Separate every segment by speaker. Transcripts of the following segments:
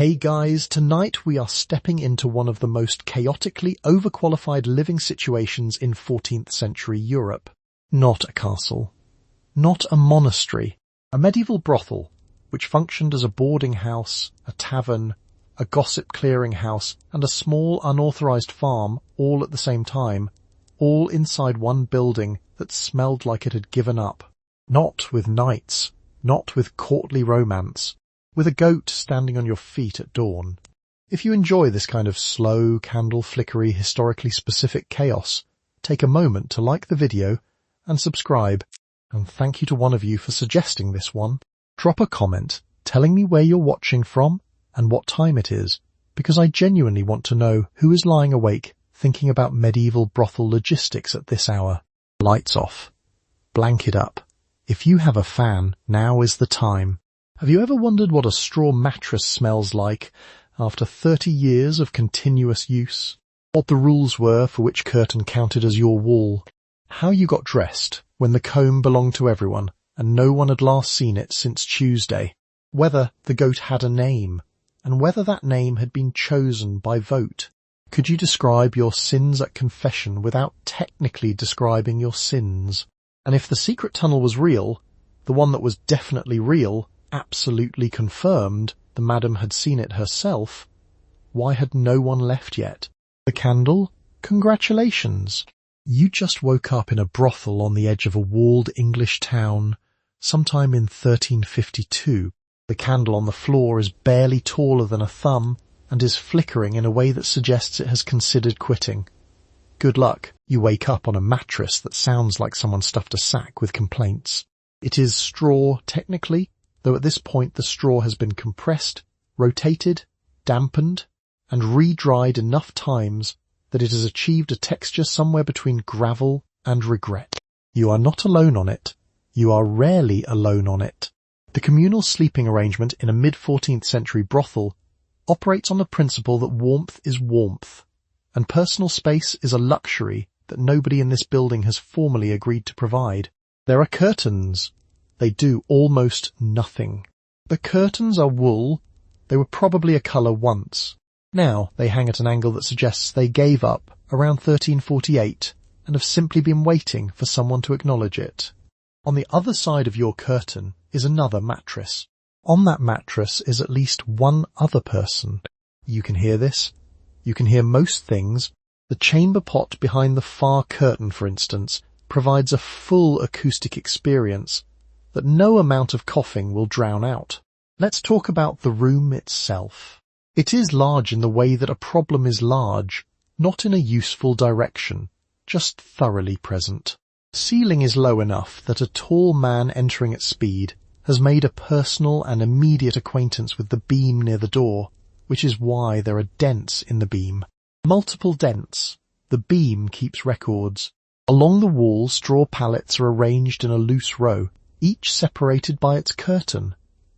Speaker 1: Hey guys, tonight we are stepping into one of the most chaotically overqualified living situations in 14th century Europe. Not a castle. Not a monastery. A medieval brothel, which functioned as a boarding house, a tavern, a gossip clearing house, and a small unauthorized farm all at the same time, all inside one building that smelled like it had given up. Not with knights, not with courtly romance, with a goat standing on your feet at dawn. If you enjoy this kind of slow, candle-flickery, historically specific chaos, take a moment to like the video and subscribe. And thank you to one of you for suggesting this one. Drop a comment telling me where you're watching from and what time it is, because I genuinely want to know who is lying awake thinking about medieval brothel logistics at this hour. Lights off. Blanket up. If you have a fan, now is the time. Have you ever wondered what a straw mattress smells like after 30 years of continuous use? What the rules were for which curtain counted as your wall? How you got dressed when the comb belonged to everyone and no one had last seen it since Tuesday? Whether the goat had a name, and whether that name had been chosen by vote? Could you describe your sins at confession without technically describing your sins? And if the secret tunnel was real, the one that was definitely real, absolutely confirmed, the madam had seen it herself, why had no one left yet? The candle? Congratulations! You just woke up in a brothel on the edge of a walled English town sometime in 1352. The candle on the floor is barely taller than a thumb and is flickering in a way that suggests it has considered quitting. Good luck. You wake up on a mattress that sounds like someone stuffed a sack with complaints. It is straw, technically, though at this point the straw has been compressed, rotated, dampened, and re-dried enough times that it has achieved a texture somewhere between gravel and regret. You are not alone on it. You are rarely alone on it. The communal sleeping arrangement in a mid-14th century brothel operates on the principle that warmth is warmth, and personal space is a luxury that nobody in this building has formally agreed to provide. There are curtains. They do almost nothing. The curtains are wool. They were probably a colour once. Now they hang at an angle that suggests they gave up around 1348 and have simply been waiting for someone to acknowledge it. On the other side of your curtain is another mattress. On that mattress is at least one other person. You can hear this. You can hear most things. The chamber pot behind the far curtain, for instance, provides a full acoustic experience that no amount of coughing will drown out. Let's talk about the room itself. It is large in the way that a problem is large, not in a useful direction, just thoroughly present. The ceiling is low enough that a tall man entering at speed has made a personal and immediate acquaintance with the beam near the door, which is why there are dents in the beam. Multiple dents. The beam keeps records. Along the wall, straw pallets are arranged in a loose row, each separated by its curtain.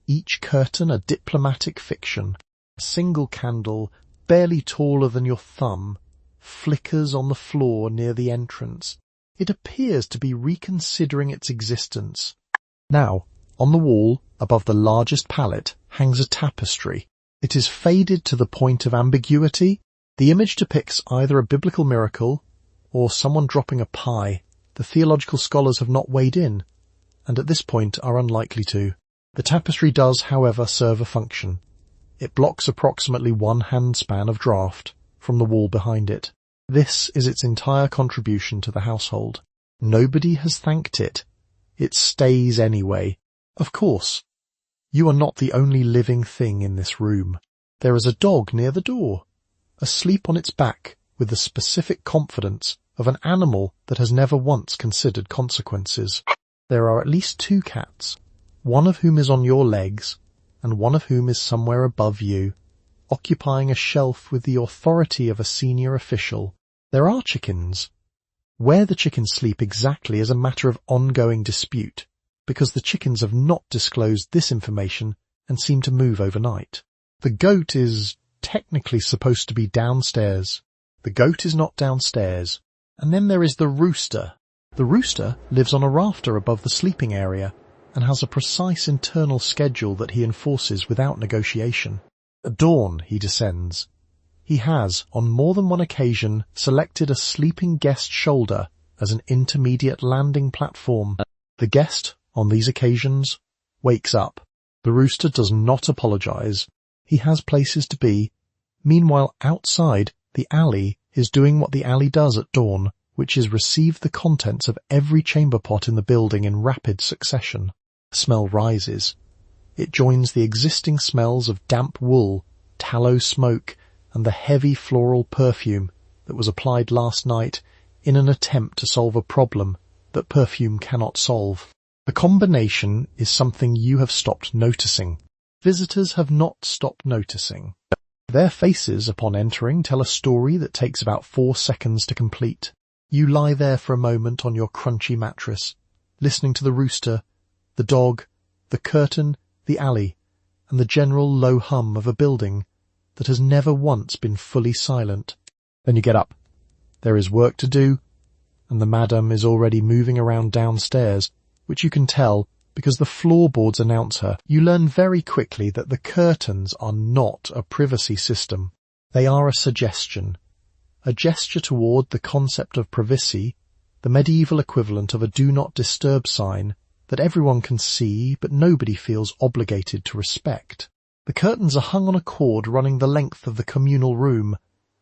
Speaker 1: Each curtain a diplomatic fiction. A single candle, barely taller than your thumb, flickers on the floor near the entrance. It appears to be reconsidering its existence. Now, on the wall, above the largest pallet, hangs a tapestry. It is faded to the point of ambiguity. The image depicts either a biblical miracle or someone dropping a pie. The theological scholars have not weighed in, and at this point are unlikely to. The tapestry does, however, serve a function. It blocks approximately one handspan of draught from the wall behind it. This is its entire contribution to the household. Nobody has thanked it. It stays anyway. Of course, you are not the only living thing in this room. There is a dog near the door, asleep on its back with the specific confidence of an animal that has never once considered consequences. There are at least 2 cats, one of whom is on your legs, and one of whom is somewhere above you, occupying a shelf with the authority of a senior official. There are chickens. Where the chickens sleep exactly is a matter of ongoing dispute, because the chickens have not disclosed this information and seem to move overnight. The goat is technically supposed to be downstairs. The goat is not downstairs. And then there is the rooster. The rooster lives on a rafter above the sleeping area and has a precise internal schedule that he enforces without negotiation. At dawn he descends. He has, on more than one occasion, selected a sleeping guest's shoulder as an intermediate landing platform. The guest, on these occasions, wakes up. The rooster does not apologize. He has places to be. Meanwhile, outside, the alley is doing what the alley does at dawn, which is receive the contents of every chamber pot in the building in rapid succession. The smell rises. It joins the existing smells of damp wool, tallow smoke, and the heavy floral perfume that was applied last night in an attempt to solve a problem that perfume cannot solve. The combination is something you have stopped noticing. Visitors have not stopped noticing. Their faces upon entering tell a story that takes about 4 seconds to complete. You lie there for a moment on your crunchy mattress, listening to the rooster, the dog, the curtain, the alley, and the general low hum of a building that has never once been fully silent. Then you get up. There is work to do, and the madam is already moving around downstairs, which you can tell because the floorboards announce her. You learn very quickly that the curtains are not a privacy system. They are a suggestion, a gesture toward the concept of privacy, the medieval equivalent of a do not disturb sign that everyone can see but nobody feels obligated to respect. The curtains are hung on a cord running the length of the communal room,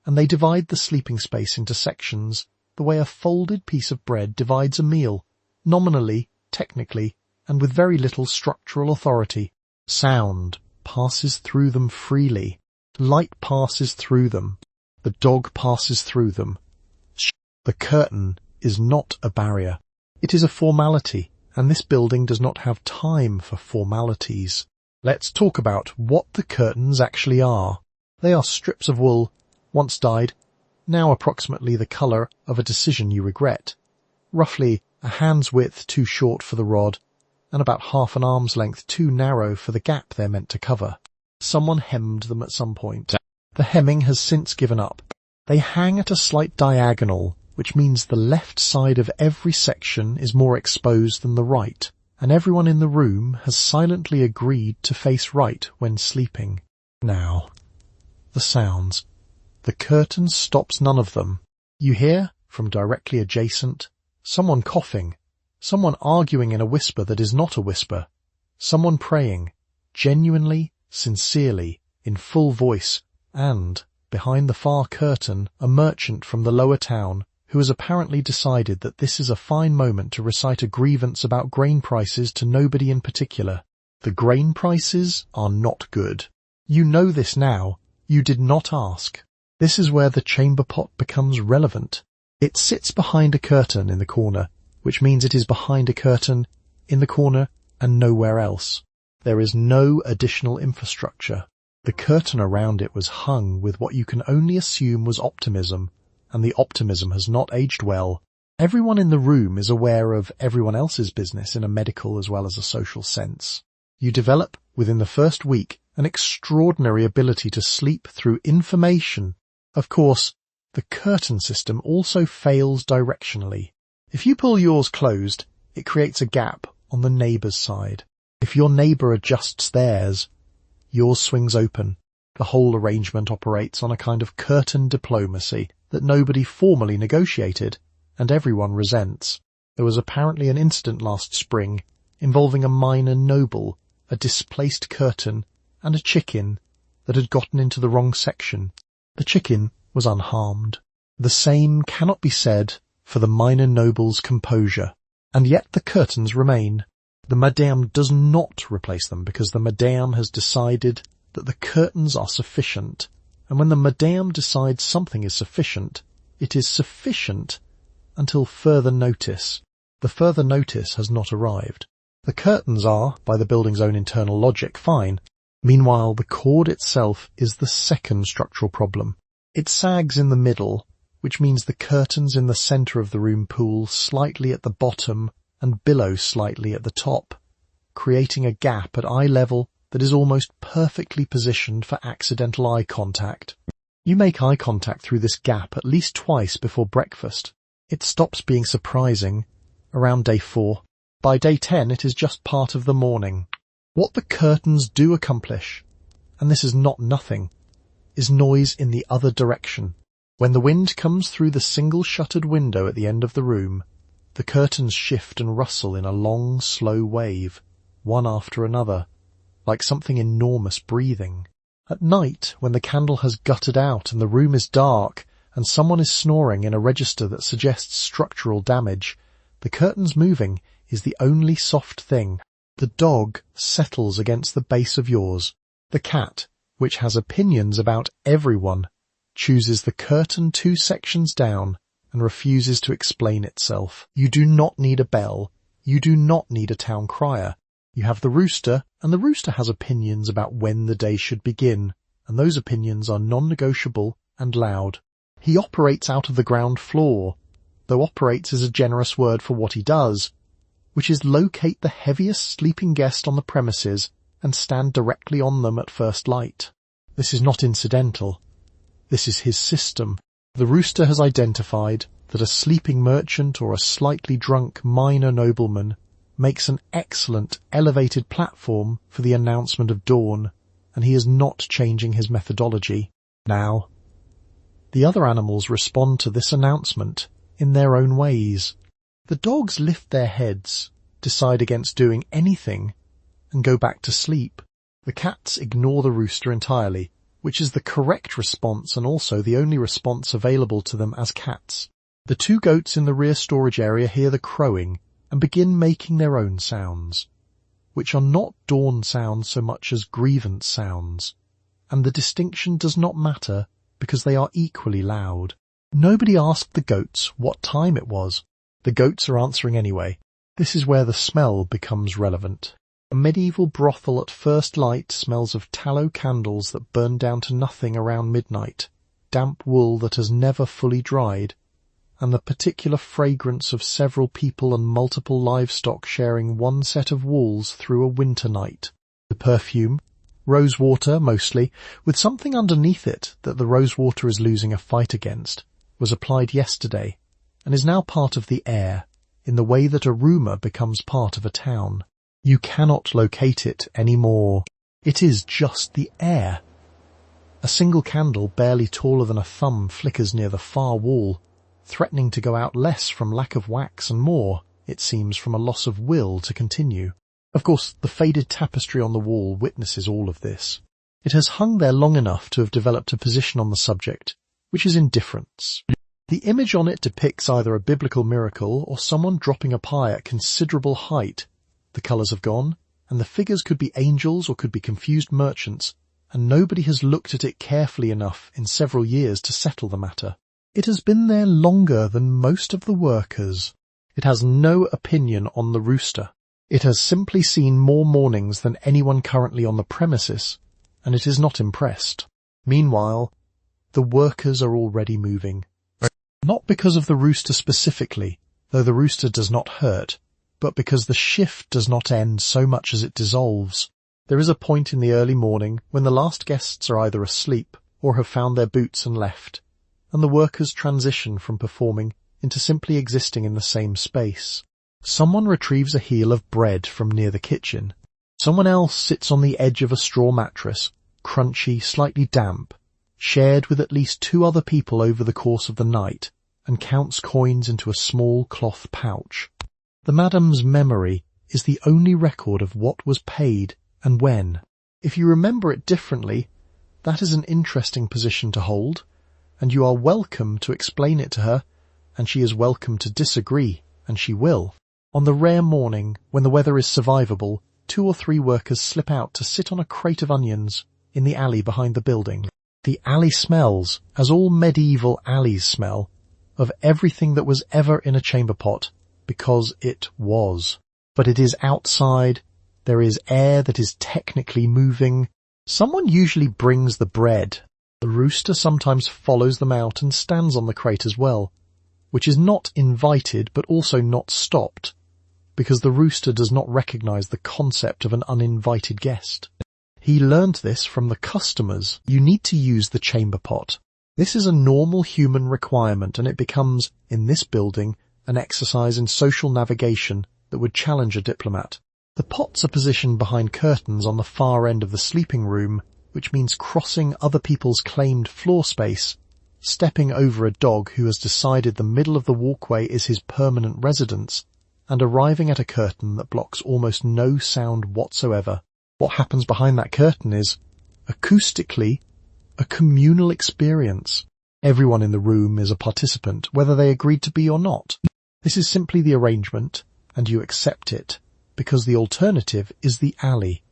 Speaker 1: and they divide the sleeping space into sections, the way a folded piece of bread divides a meal, nominally, technically, and with very little structural authority. Sound passes through them freely. Light passes through them. The dog passes through them. The curtain is not a barrier. It is a formality, and this building does not have time for formalities. Let's talk about what the curtains actually are. They are strips of wool, once dyed, now approximately the colour of a decision you regret, roughly a hand's width too short for the rod, and about half an arm's length too narrow for the gap they're meant to cover. Someone hemmed them at some point. The hemming has since given up. They hang at a slight diagonal, which means the left side of every section is more exposed than the right, and everyone in the room has silently agreed to face right when sleeping. Now, the sounds. The curtain stops none of them. You hear, from directly adjacent, someone coughing, someone arguing in a whisper that is not a whisper, someone praying, genuinely, sincerely, in full voice, and, behind the far curtain, a merchant from the lower town who has apparently decided that this is a fine moment to recite a grievance about grain prices to nobody in particular. The grain prices are not good. You know this now. You did not ask. This is where the chamber pot becomes relevant. It sits behind a curtain in the corner, which means it is behind a curtain, in the corner, and nowhere else. There is no additional infrastructure. The curtain around it was hung with what you can only assume was optimism, and the optimism has not aged well. Everyone in the room is aware of everyone else's business in a medical as well as a social sense. You develop, within the first week, an extraordinary ability to sleep through information. Of course, the curtain system also fails directionally. If you pull yours closed, it creates a gap on the neighbour's side. If your neighbour adjusts theirs, yours swings open. The whole arrangement operates on a kind of curtain diplomacy that nobody formally negotiated, and everyone resents. There was apparently an incident last spring involving a minor noble, a displaced curtain, and a chicken that had gotten into the wrong section. The chicken was unharmed. The same cannot be said for the minor noble's composure, and yet the curtains remain. The madame does not replace them because the madame has decided that the curtains are sufficient, and when the madame decides something is sufficient, it is sufficient until further notice. The further notice has not arrived. The curtains are, by the building's own internal logic, fine. Meanwhile, the cord itself is the second structural problem. It sags in the middle, which means the curtains in the centre of the room pool slightly at the bottom and billow slightly at the top, creating a gap at eye level that is almost perfectly positioned for accidental eye contact. You make eye contact through this gap at least twice before breakfast. It stops being surprising around day 4. By day 10 it is just part of the morning. What the curtains do accomplish, and this is not nothing, is noise in the other direction. When the wind comes through the single shuttered window at the end of the room, the curtains shift and rustle in a long, slow wave, one after another, like something enormous breathing. At night, when the candle has guttered out and the room is dark and someone is snoring in a register that suggests structural damage, the curtains moving is the only soft thing. The dog settles against the base of yours. The cat, which has opinions about everyone, chooses the curtain 2 sections down and refuses to explain itself. You do not need a bell. You do not need a town crier. You have the rooster, and the rooster has opinions about when the day should begin, and those opinions are non-negotiable and loud. He operates out of the ground floor, though operates is a generous word for what he does, which is locate the heaviest sleeping guest on the premises and stand directly on them at first light. This is not incidental. This is his system. The rooster has identified that a sleeping merchant or a slightly drunk minor nobleman makes an excellent elevated platform for the announcement of dawn, and he is not changing his methodology. Now, the other animals respond to this announcement in their own ways. The dogs lift their heads, decide against doing anything, and go back to sleep. The cats ignore the rooster entirely, which is the correct response and also the only response available to them as cats. The 2 goats in the rear storage area hear the crowing and begin making their own sounds, which are not dawn sounds so much as grievance sounds, and the distinction does not matter because they are equally loud. Nobody asked the goats what time it was. The goats are answering anyway. This is where the smell becomes relevant. A medieval brothel at first light smells of tallow candles that burn down to nothing around midnight, damp wool that has never fully dried, and the particular fragrance of several people and multiple livestock sharing one set of walls through a winter night. The perfume, rose water mostly, with something underneath it that the rose water is losing a fight against, was applied yesterday, and is now part of the air, in the way that a rumour becomes part of a town. You cannot locate it any more. It is just the air. A single candle barely taller than a thumb flickers near the far wall, threatening to go out less from lack of wax and more, it seems, from a loss of will to continue. Of course, the faded tapestry on the wall witnesses all of this. It has hung there long enough to have developed a position on the subject, which is indifference. The image on it depicts either a biblical miracle or someone dropping a pie at considerable height. The colours have gone, and the figures could be angels or could be confused merchants, and nobody has looked at it carefully enough in several years to settle the matter. It has been there longer than most of the workers. It has no opinion on the rooster. It has simply seen more mornings than anyone currently on the premises, and it is not impressed. Meanwhile, the workers are already moving. Not because of the rooster specifically, though the rooster does not hurt, but because the shift does not end so much as it dissolves. There is a point in the early morning when the last guests are either asleep or have found their boots and left, and the workers transition from performing into simply existing in the same space. Someone retrieves a heel of bread from near the kitchen. Someone else sits on the edge of a straw mattress, crunchy, slightly damp, shared with at least 2 other people over the course of the night, and counts coins into a small cloth pouch. The madam's memory is the only record of what was paid and when. If you remember it differently, that is an interesting position to hold, and you are welcome to explain it to her, and she is welcome to disagree, and she will. On the rare morning when the weather is survivable, 2 or 3 workers slip out to sit on a crate of onions in the alley behind the building. The alley smells, as all medieval alleys smell, of everything that was ever in a chamber pot, because it was. But it is outside, there is air that is technically moving. Someone usually brings the bread. The rooster sometimes follows them out and stands on the crate as well, which is not invited but also not stopped, because the rooster does not recognize the concept of an uninvited guest. He learned this from the customers. You need to use the chamber pot. This is a normal human requirement, and it becomes, in this building, an exercise in social navigation that would challenge a diplomat. The pots are positioned behind curtains on the far end of the sleeping room, which means crossing other people's claimed floor space, stepping over a dog who has decided the middle of the walkway is his permanent residence, and arriving at a curtain that blocks almost no sound whatsoever. What happens behind that curtain is, acoustically, a communal experience. Everyone in the room is a participant, whether they agreed to be or not. This is simply the arrangement, and you accept it, because the alternative is the alley,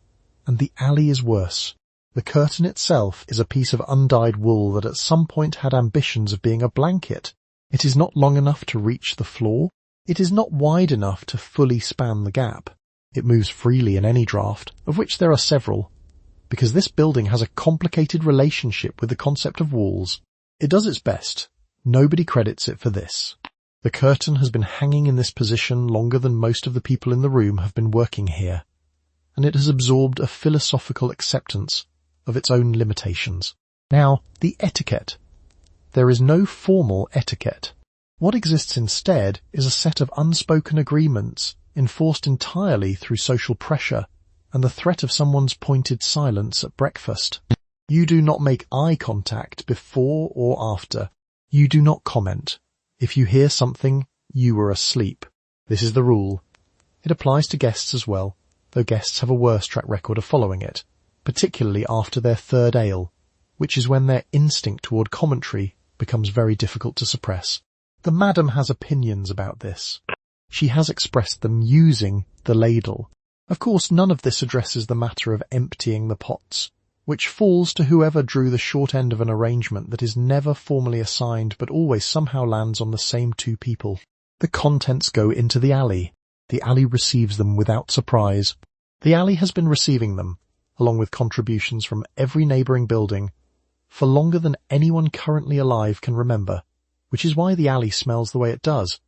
Speaker 1: and the alley is worse. The curtain itself is a piece of undyed wool that at some point had ambitions of being a blanket. It is not long enough to reach the floor. It is not wide enough to fully span the gap. It moves freely in any draft, of which there are several, because this building has a complicated relationship with the concept of walls. It does its best. Nobody credits it for this. The curtain has been hanging in this position longer than most of the people in the room have been working here, and it has absorbed a philosophical acceptance of its own limitations. Now, the etiquette. There is no formal etiquette. What exists instead is a set of unspoken agreements enforced entirely through social pressure and the threat of someone's pointed silence at breakfast. You do not make eye contact before or after. You do not comment. If you hear something, you were asleep. This is the rule. It applies to guests as well, though guests have a worse track record of following it, particularly after their third ale, which is when their instinct toward commentary becomes very difficult to suppress. The madam has opinions about this. She has expressed them using the ladle. Of course, none of this addresses the matter of emptying the pots, which falls to whoever drew the short end of an arrangement that is never formally assigned but always somehow lands on the same two people. The contents go into the alley. The alley receives them without surprise. The alley has been receiving them, along with contributions from every neighbouring building, for longer than anyone currently alive can remember, which is why the alley smells the way it does,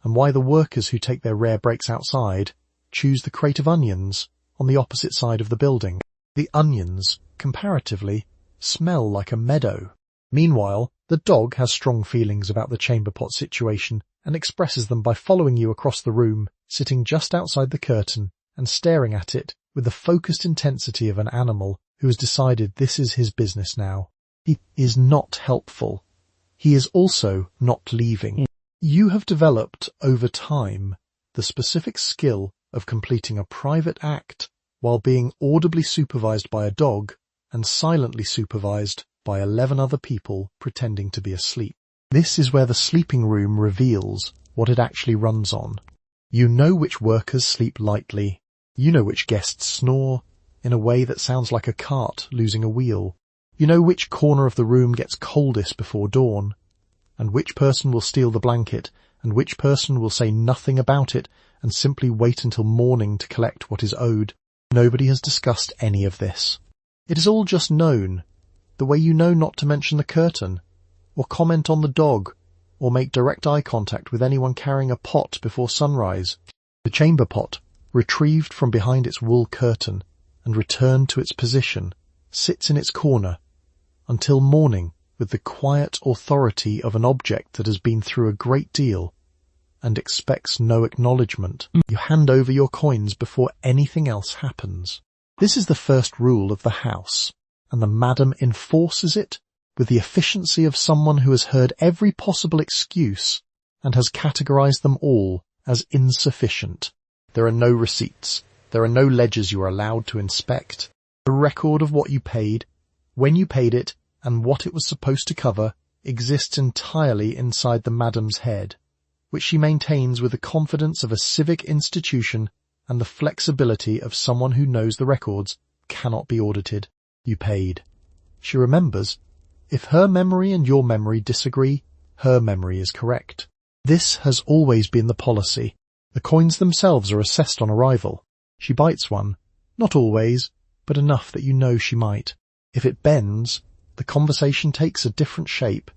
Speaker 1: and why the workers who take their rare breaks outside choose the crate of onions on the opposite side of the building. The onions, comparatively, smell like a meadow. Meanwhile, the dog has strong feelings about the chamber pot situation and expresses them by following you across the room, sitting just outside the curtain and staring at it with the focused intensity of an animal who has decided this is his business now. He is not helpful. He is also not leaving. You have developed, over time, the specific skill of completing a private act while being audibly supervised by a dog and silently supervised by 11 other people pretending to be asleep. This is where the sleeping room reveals what it actually runs on. You know which workers sleep lightly. You know which guests snore in a way that sounds like a cart losing a wheel. You know which corner of the room gets coldest before dawn, and which person will steal the blanket, and which person will say nothing about it and simply wait until morning to collect what is owed. Nobody has discussed any of this. It is all just known, the way you know not to mention the curtain, or comment on the dog, or make direct eye contact with anyone carrying a pot before sunrise. The chamber pot, retrieved from behind its wool curtain and returned to its position, sits in its corner until morning with the quiet authority of an object that has been through a great deal and expects no acknowledgement. You hand over your coins before anything else happens. This is the first rule of the house, and the madam enforces it with the efficiency of someone who has heard every possible excuse and has categorized them all as insufficient. There are no receipts. There are no ledgers you are allowed to inspect. The record of what you paid, when you paid it, and what it was supposed to cover exists entirely inside the madam's head, which she maintains with the confidence of a civic institution and the flexibility of someone who knows the records cannot be audited. You paid. She remembers. If her memory and your memory disagree, her memory is correct. This has always been the policy. The coins themselves are assessed on arrival. She bites one, not always, but enough that you know she might. If it bends, the conversation takes a different shape,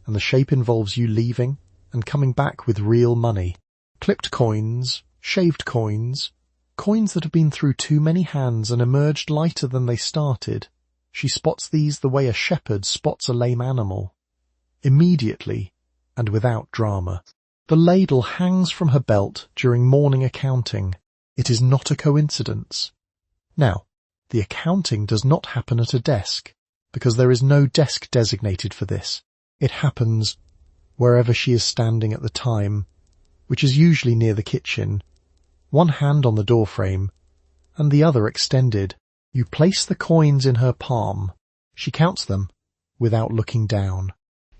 Speaker 1: and the shape involves you leaving and coming back with real money. Clipped coins, shaved coins, coins that have been through too many hands and emerged lighter than they started. She spots these the way a shepherd spots a lame animal. Immediately, and without drama. The ladle hangs from her belt during morning accounting. It is not a coincidence. Now, The accounting does not happen at a desk, because there is no desk designated for this. It happens wherever she is standing at the time, which is usually near the kitchen, one hand on the doorframe, and the other extended. You place the coins in her palm. She counts them without looking down.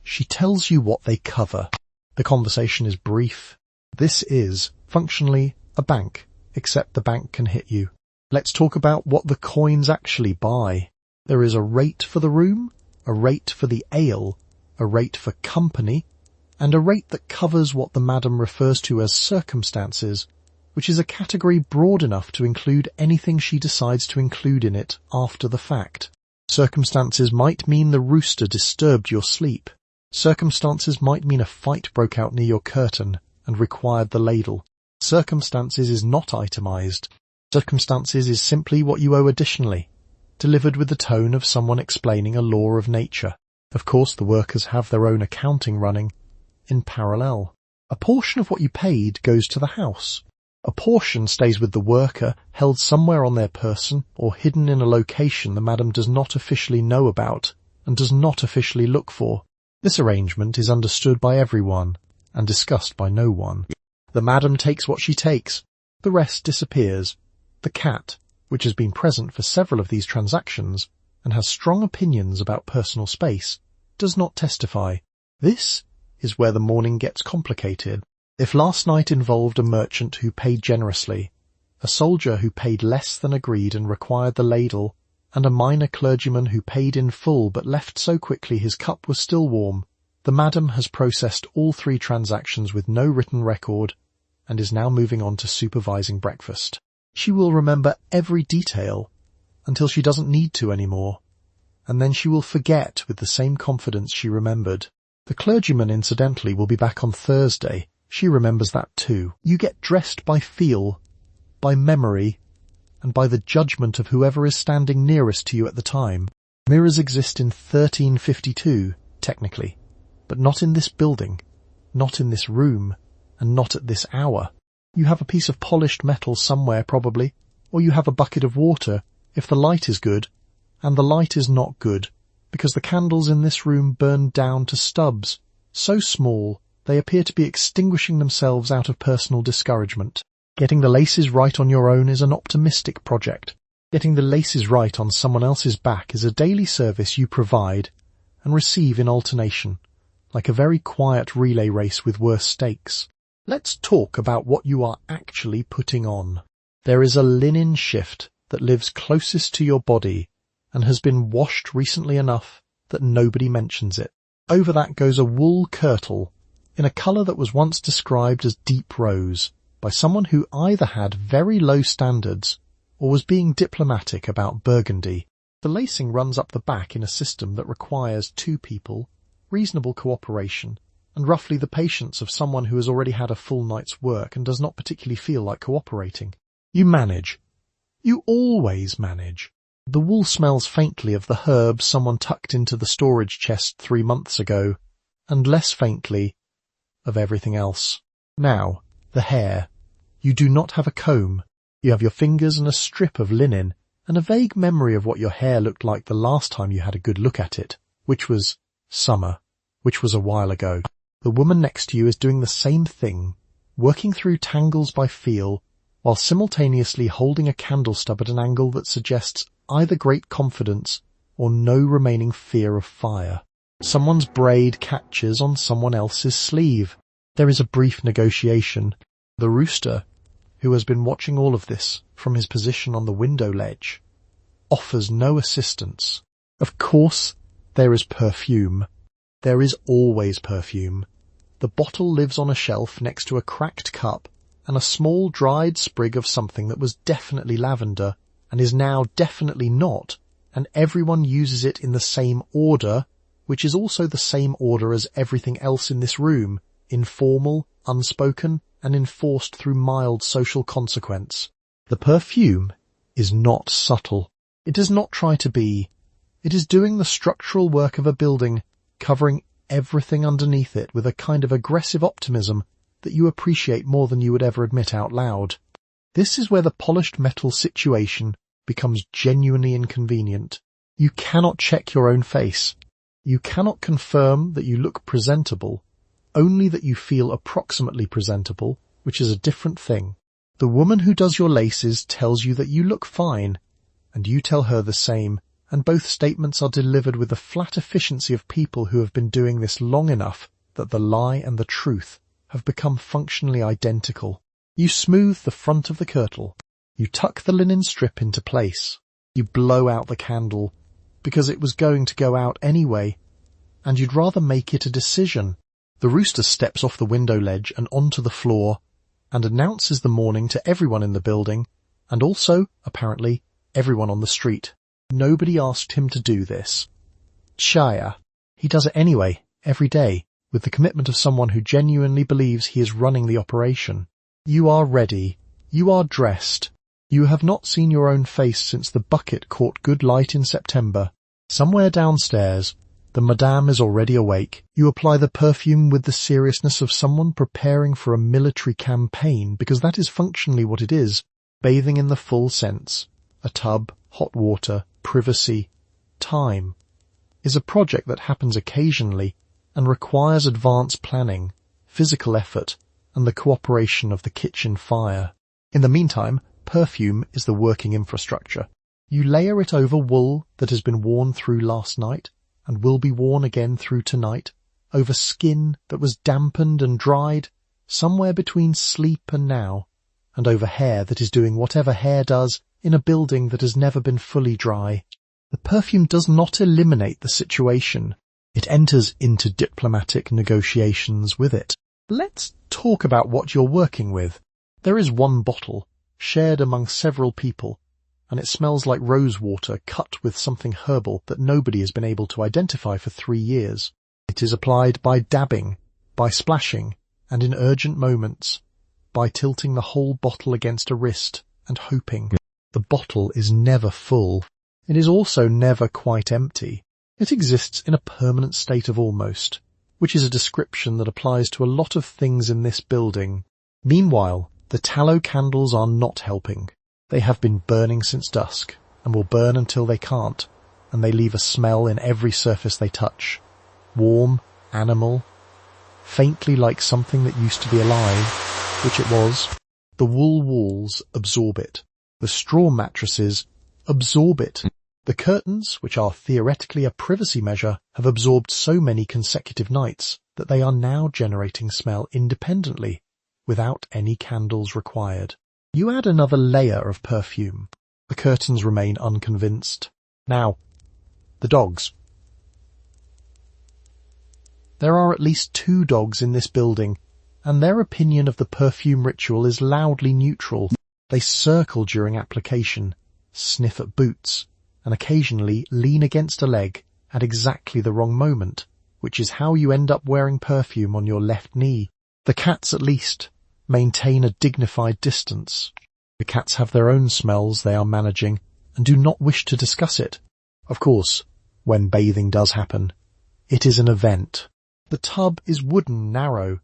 Speaker 1: She tells you what they cover. The conversation is brief. This is, functionally, a bank, except the bank can hit you. Let's talk about what the coins actually buy. There is a rate for the room, a rate for the ale, a rate for company, and a rate that covers what the madam refers to as circumstances, which is a category broad enough to include anything she decides to include in it after the fact. Circumstances might mean the rooster disturbed your sleep. Circumstances might mean a fight broke out near your curtain and required the ladle. Circumstances is not itemized. Circumstances is simply what you owe additionally, delivered with the tone of someone explaining a law of nature. Of course, the workers have their own accounting running in parallel. A portion of what you paid goes to the house. A portion stays with the worker, held somewhere on their person or hidden in a location the madam does not officially know about and does not officially look for. This arrangement is understood by everyone and discussed by no one. The madam takes what she takes. The rest disappears. The cat, which has been present for several of these transactions and has strong opinions about personal space, does not testify. This is where the morning gets complicated. If last night involved a merchant who paid generously, a soldier who paid less than agreed and required the ladle, and a minor clergyman who paid in full but left so quickly his cup was still warm, the madam has processed all three transactions with no written record and is now moving on to supervising breakfast. She will remember every detail until she doesn't need to anymore, and then she will forget with the same confidence she remembered. The clergyman, incidentally, will be back on Thursday. She remembers that too. You get dressed by feel, by memory, and by the judgment of whoever is standing nearest to you at the time. Mirrors exist in 1352, technically, but not in this building, not in this room, and not at this hour. You have a piece of polished metal somewhere probably, or you have a bucket of water if the light is good, and the light is not good, because the candles in this room burn down to stubs, so small they appear to be extinguishing themselves out of personal discouragement. Getting the laces right on your own is an optimistic project. Getting the laces right on someone else's back is a daily service you provide and receive in alternation, like a very quiet relay race with worse stakes. Let's talk about what you are actually putting on. There is a linen shift that lives closest to your body and has been washed recently enough that nobody mentions it. Over that goes a wool kirtle in a colour that was once described as deep rose by someone who either had very low standards or was being diplomatic about burgundy. The lacing runs up the back in a system that requires two people, reasonable cooperation, and roughly the patience of someone who has already had a full night's work and does not particularly feel like cooperating. You manage. You always manage. The wool smells faintly of the herbs someone tucked into the storage chest 3 months ago, and less faintly of everything else. Now, the hair. You do not have a comb. You have your fingers and a strip of linen, and a vague memory of what your hair looked like the last time you had a good look at it, which was summer, which was a while ago. The woman next to you is doing the same thing, working through tangles by feel, while simultaneously holding a candle stub at an angle that suggests either great confidence or no remaining fear of fire. Someone's braid catches on someone else's sleeve. There is a brief negotiation. The rooster, who has been watching all of this from his position on the window ledge, offers no assistance. Of course, there is perfume. There is always perfume. The bottle lives on a shelf next to a cracked cup and a small dried sprig of something that was definitely lavender and is now definitely not, and everyone uses it in the same order, which is also the same order as everything else in this room, informal, unspoken, and enforced through mild social consequence. The perfume is not subtle. It does not try to be. It is doing the structural work of a building, covering everything underneath it with a kind of aggressive optimism that you appreciate more than you would ever admit out loud. This is where the polished metal situation becomes genuinely inconvenient. You cannot check your own face. You cannot confirm that you look presentable, only that you feel approximately presentable, which is a different thing. The woman who does your laces tells you that you look fine, and you tell her the same, and both statements are delivered with the flat efficiency of people who have been doing this long enough that the lie and the truth have become functionally identical. You smooth the front of the kirtle. You tuck the linen strip into place. You blow out the candle, because it was going to go out anyway, and you'd rather make it a decision. The rooster steps off the window ledge and onto the floor, and announces the morning to everyone in the building, and also, apparently, everyone on the street. Nobody asked him to do this. Chaya. He does it anyway, every day, with the commitment of someone who genuinely believes he is running the operation. You are ready. You are dressed. You have not seen your own face since the bucket caught good light in September. Somewhere downstairs, the madame is already awake. You apply the perfume with the seriousness of someone preparing for a military campaign, because that is functionally what it is, bathing in the full sense. A tub, hot water, privacy, time, is a project that happens occasionally and requires advanced planning, physical effort, and the cooperation of the kitchen fire. In the meantime, perfume is the working infrastructure. You layer it over wool that has been worn through last night and will be worn again through tonight, over skin that was dampened and dried somewhere between sleep and now, and over hair that is doing whatever hair does in a building that has never been fully dry. The perfume does not eliminate the situation. It enters into diplomatic negotiations with it. Let's talk about what you're working with. There is one bottle, shared among several people, and it smells like rose water cut with something herbal that nobody has been able to identify for 3 years. It is applied by dabbing, by splashing, and in urgent moments, by tilting the whole bottle against a wrist and hoping. The bottle is never full. It is also never quite empty. It exists in a permanent state of almost, which is a description that applies to a lot of things in this building. Meanwhile, the tallow candles are not helping. They have been burning since dusk, and will burn until they can't, and they leave a smell in every surface they touch. Warm, animal, faintly like something that used to be alive, which it was. The wool walls absorb it. The straw mattresses absorb it. The curtains, which are theoretically a privacy measure, have absorbed so many consecutive nights that they are now generating smell independently, without any candles required. You add another layer of perfume. The curtains remain unconvinced. Now, the dogs. There are at least 2 dogs in this building, and their opinion of the perfume ritual is loudly neutral. They circle during application, sniff at boots, and occasionally lean against a leg at exactly the wrong moment, which is how you end up wearing perfume on your left knee. The cats, at least, maintain a dignified distance. The cats have their own smells they are managing and do not wish to discuss it. Of course, when bathing does happen, it is an event. The tub is wooden, narrow,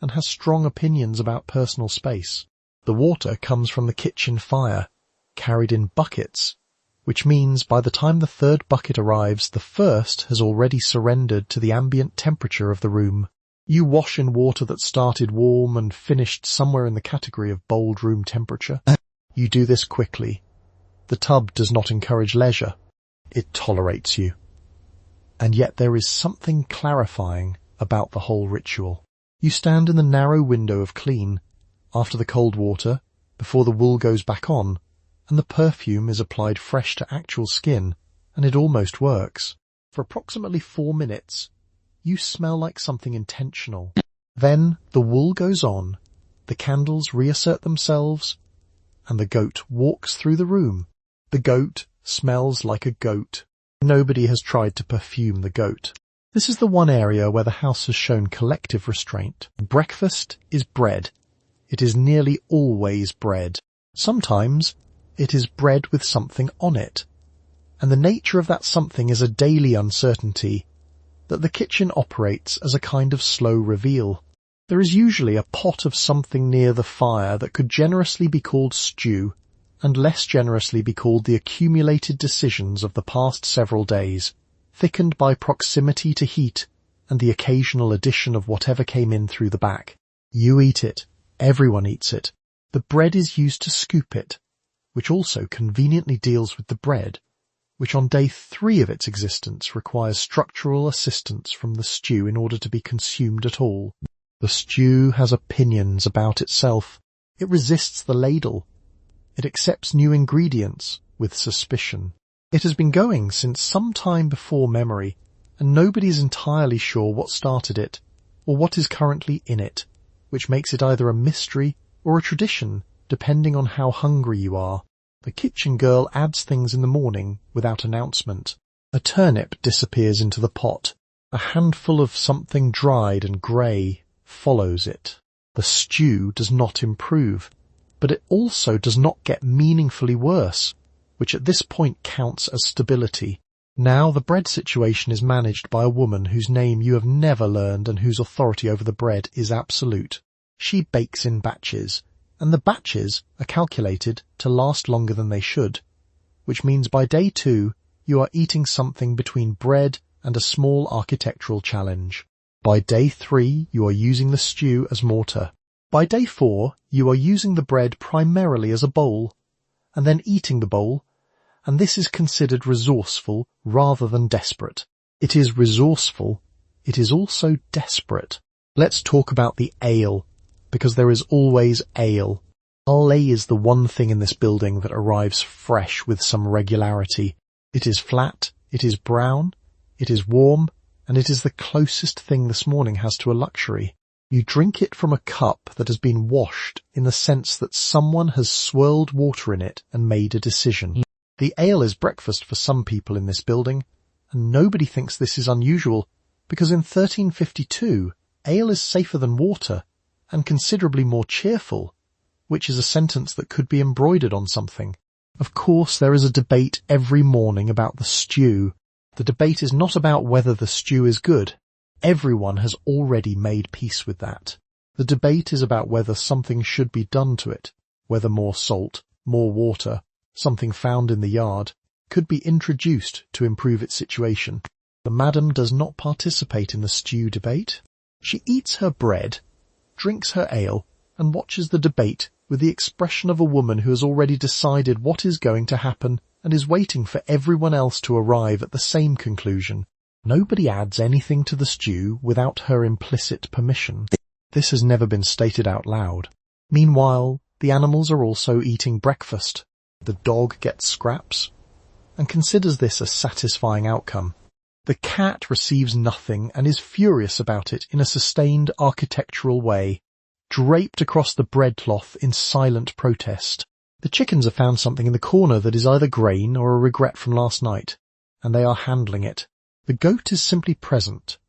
Speaker 1: and has strong opinions about personal space. The water comes from the kitchen fire, carried in buckets, which means by the time the 3rd bucket arrives, the first has already surrendered to the ambient temperature of the room. You wash in water that started warm and finished somewhere in the category of bold room temperature. You do this quickly. The tub does not encourage leisure. It tolerates you. And yet there is something clarifying about the whole ritual. You stand in the narrow window of clean, after the cold water, before the wool goes back on, and the perfume is applied fresh to actual skin, and it almost works. For approximately 4 minutes, you smell like something intentional. Then the wool goes on, the candles reassert themselves, and the goat walks through the room. The goat smells like a goat. Nobody has tried to perfume the goat. This is the one area where the house has shown collective restraint. Breakfast is bread. It is nearly always bread. Sometimes it is bread with something on it. And the nature of that something is a daily uncertainty that the kitchen operates as a kind of slow reveal. There is usually a pot of something near the fire that could generously be called stew, and less generously be called the accumulated decisions of the past several days, thickened by proximity to heat and the occasional addition of whatever came in through the back. You eat it. Everyone eats it. The bread is used to scoop it, which also conveniently deals with the bread, which on day 3 of its existence requires structural assistance from the stew in order to be consumed at all. The stew has opinions about itself. It resists the ladle. It accepts new ingredients with suspicion. It has been going since some time before memory, and nobody is entirely sure what started it, or what is currently in it, which makes it either a mystery or a tradition, depending on how hungry you are. The kitchen girl adds things in the morning without announcement. A turnip disappears into the pot. A handful of something dried and grey follows it. The stew does not improve, but it also does not get meaningfully worse, which at this point counts as stability. Now the bread situation is managed by a woman whose name you have never learned and whose authority over the bread is absolute. She bakes in batches, and the batches are calculated to last longer than they should, which means by day 2 you are eating something between bread and a small architectural challenge. By day 3 you are using the stew as mortar. By day 4 you are using the bread primarily as a bowl, and then eating the bowl, and this is considered resourceful rather than desperate. It is resourceful. It is also desperate. Let's talk about the ale, because there is always ale. Ale is the one thing in this building that arrives fresh with some regularity. It is flat, it is brown, it is warm, and it is the closest thing this morning has to a luxury. You drink it from a cup that has been washed in the sense that someone has swirled water in it and made a decision. The ale is breakfast for some people in this building, and nobody thinks this is unusual, because in 1352 ale is safer than water, and considerably more cheerful, which is a sentence that could be embroidered on something. Of course, there is a debate every morning about the stew. The debate is not about whether the stew is good. Everyone has already made peace with that. The debate is about whether something should be done to it, whether more salt, more water, something found in the yard, could be introduced to improve its situation. The madam does not participate in the stew debate. She eats her bread, drinks her ale, and watches the debate with the expression of a woman who has already decided what is going to happen and is waiting for everyone else to arrive at the same conclusion. Nobody adds anything to the stew without her implicit permission. This has never been stated out loud. Meanwhile, the animals are also eating breakfast. The dog gets scraps and considers this a satisfying outcome. The cat receives nothing and is furious about it in a sustained architectural way, draped across the breadcloth in silent protest. The chickens have found something in the corner that is either grain or a regret from last night, and they are handling it. The goat is simply present,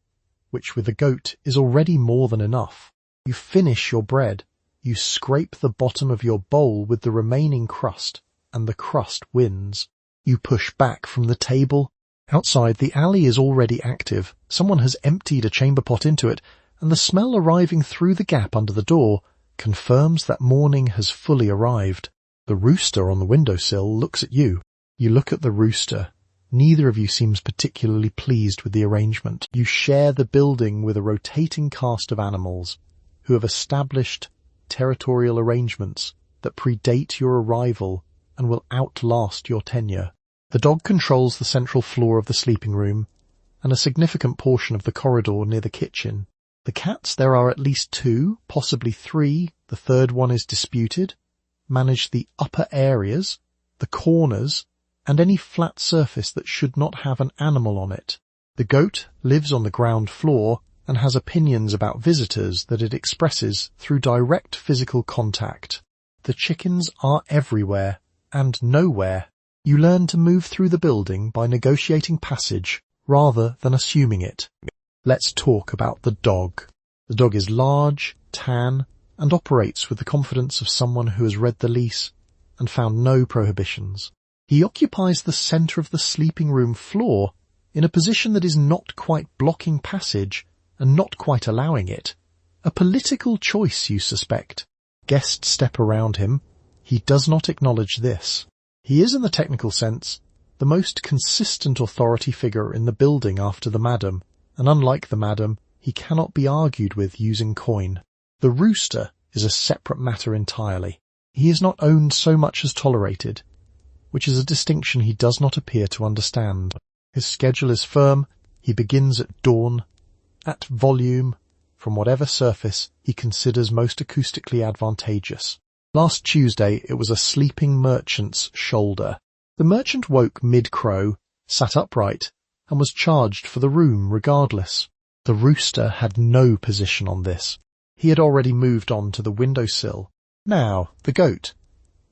Speaker 1: which with the goat is already more than enough. You finish your bread, you scrape the bottom of your bowl with the remaining crust, and the crust wins. You push back from the table. Outside, the alley is already active. Someone has emptied a chamber pot into it, and the smell arriving through the gap under the door confirms that morning has fully arrived. The rooster on the windowsill looks at you. You look at the rooster. Neither of you seems particularly pleased with the arrangement. You share the building with a rotating cast of animals who have established territorial arrangements that predate your arrival and will outlast your tenure. The dog controls the central floor of the sleeping room and a significant portion of the corridor near the kitchen. The cats, there are at least 2, possibly 3, the third one is disputed, manage the upper areas, the corners, and any flat surface that should not have an animal on it. The goat lives on the ground floor and has opinions about visitors that it expresses through direct physical contact. The chickens are everywhere and nowhere. You learn to move through the building by negotiating passage rather than assuming it. Let's talk about the dog. The dog is large, tan, and operates with the confidence of someone who has read the lease and found no prohibitions. He occupies the centre of the sleeping room floor in a position that is not quite blocking passage and not quite allowing it. A political choice, you suspect. Guests step around him. He does not acknowledge this. He is, in the technical sense, the most consistent authority figure in the building after the madam, and unlike the madam, he cannot be argued with using coin. The rooster is a separate matter entirely. He is not owned so much as tolerated, which is a distinction he does not appear to understand. His schedule is firm. He begins at dawn, at volume, from whatever surface he considers most acoustically advantageous. Last Tuesday it was a sleeping merchant's shoulder. The merchant woke mid-crow, sat upright, and was charged for the room regardless. The rooster had no position on this. He had already moved on to the windowsill. Now, the goat.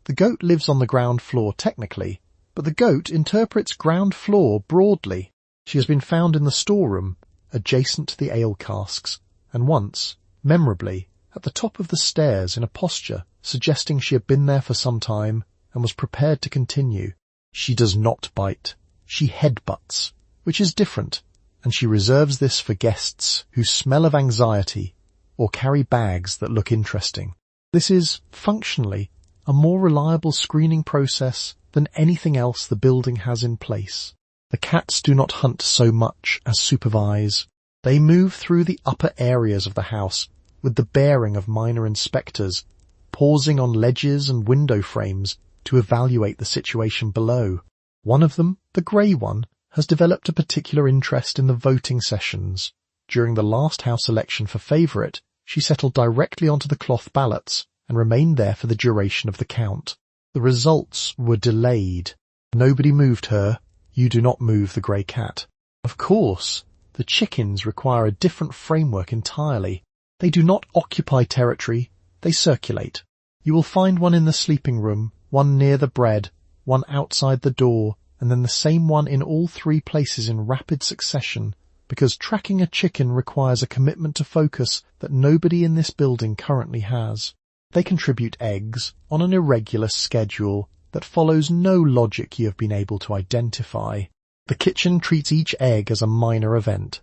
Speaker 1: The goat lives on the ground floor technically, but the goat interprets ground floor broadly. She has been found in the storeroom, adjacent to the ale casks, and once, memorably, at the top of the stairs in a posture suggesting she had been there for some time and was prepared to continue. She does not bite. She headbutts, which is different, and she reserves this for guests who smell of anxiety or carry bags that look interesting. This is, functionally, a more reliable screening process than anything else the building has in place. The cats do not hunt so much as supervise. They move through the upper areas of the house with the bearing of minor inspectors, pausing on ledges and window frames to evaluate the situation below. One of them, the grey one, has developed a particular interest in the voting sessions. During the last house election for favourite, she settled directly onto the cloth ballots and remained there for the duration of the count. The results were delayed. Nobody moved her. You do not move the grey cat. Of course, the chickens require a different framework entirely. They do not occupy territory, they circulate. You will find one in the sleeping room, one near the bread, one outside the door, and then the same one in all three places in rapid succession, because tracking a chicken requires a commitment to focus that nobody in this building currently has. They contribute eggs on an irregular schedule that follows no logic you have been able to identify. The kitchen treats each egg as a minor event.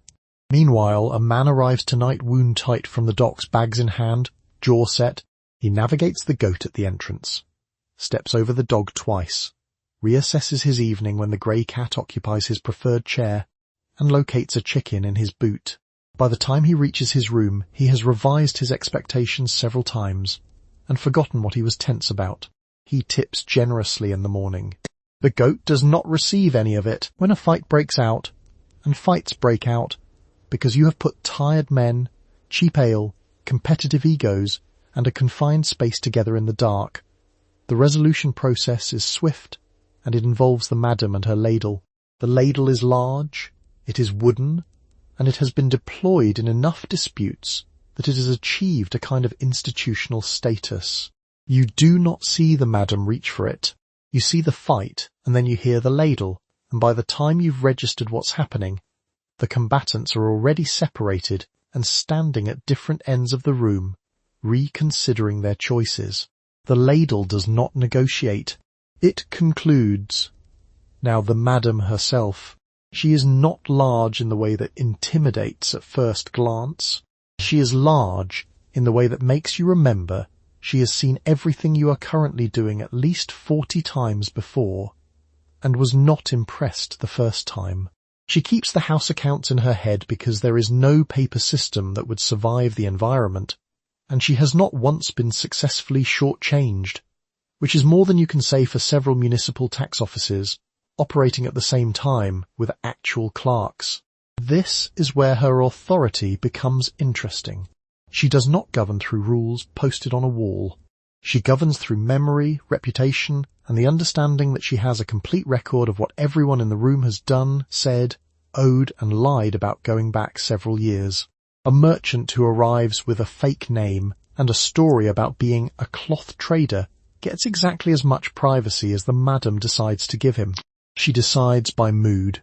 Speaker 1: Meanwhile, a man arrives tonight wound tight from the docks, bags in hand, jaw set. He navigates the goat at the entrance, steps over the dog twice, reassesses his evening when the grey cat occupies his preferred chair, and locates a chicken in his boot. By the time he reaches his room, he has revised his expectations several times and forgotten what he was tense about. He tips generously in the morning. The goat does not receive any of it when a fight breaks out, and fights break out because you have put tired men, cheap ale, competitive egos, and a confined space together in the dark. The resolution process is swift, and it involves the madam and her ladle. The ladle is large, it is wooden, and it has been deployed in enough disputes that it has achieved a kind of institutional status. You do not see the madam reach for it. You see the fight, and then you hear the ladle, and by the time you've registered what's happening, the combatants are already separated and standing at different ends of the room, reconsidering their choices. The ladle does not negotiate. It concludes. Now the madam herself, she is not large in the way that intimidates at first glance. She is large in the way that makes you remember she has seen everything you are currently doing at least 40 times before, and was not impressed the first time. She keeps the house accounts in her head because there is no paper system that would survive the environment, and she has not once been successfully shortchanged, which is more than you can say for several municipal tax offices operating at the same time with actual clerks. This is where her authority becomes interesting. She does not govern through rules posted on a wall. She governs through memory, reputation, and the understanding that she has a complete record of what everyone in the room has done, said, owed, and lied about going back several years. A merchant who arrives with a fake name and a story about being a cloth trader gets exactly as much privacy as the madam decides to give him. She decides by mood.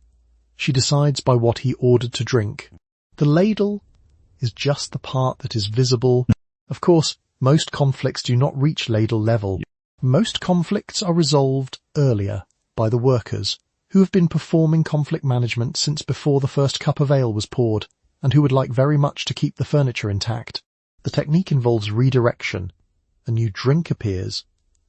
Speaker 1: She decides by what he ordered to drink. The ladle is just the part that is visible. Of course, most conflicts do not reach ladle level. Most conflicts are resolved earlier by the workers, who have been performing conflict management since before the first cup of ale was poured, and who would like very much to keep the furniture intact. The technique involves redirection. A new drink appears.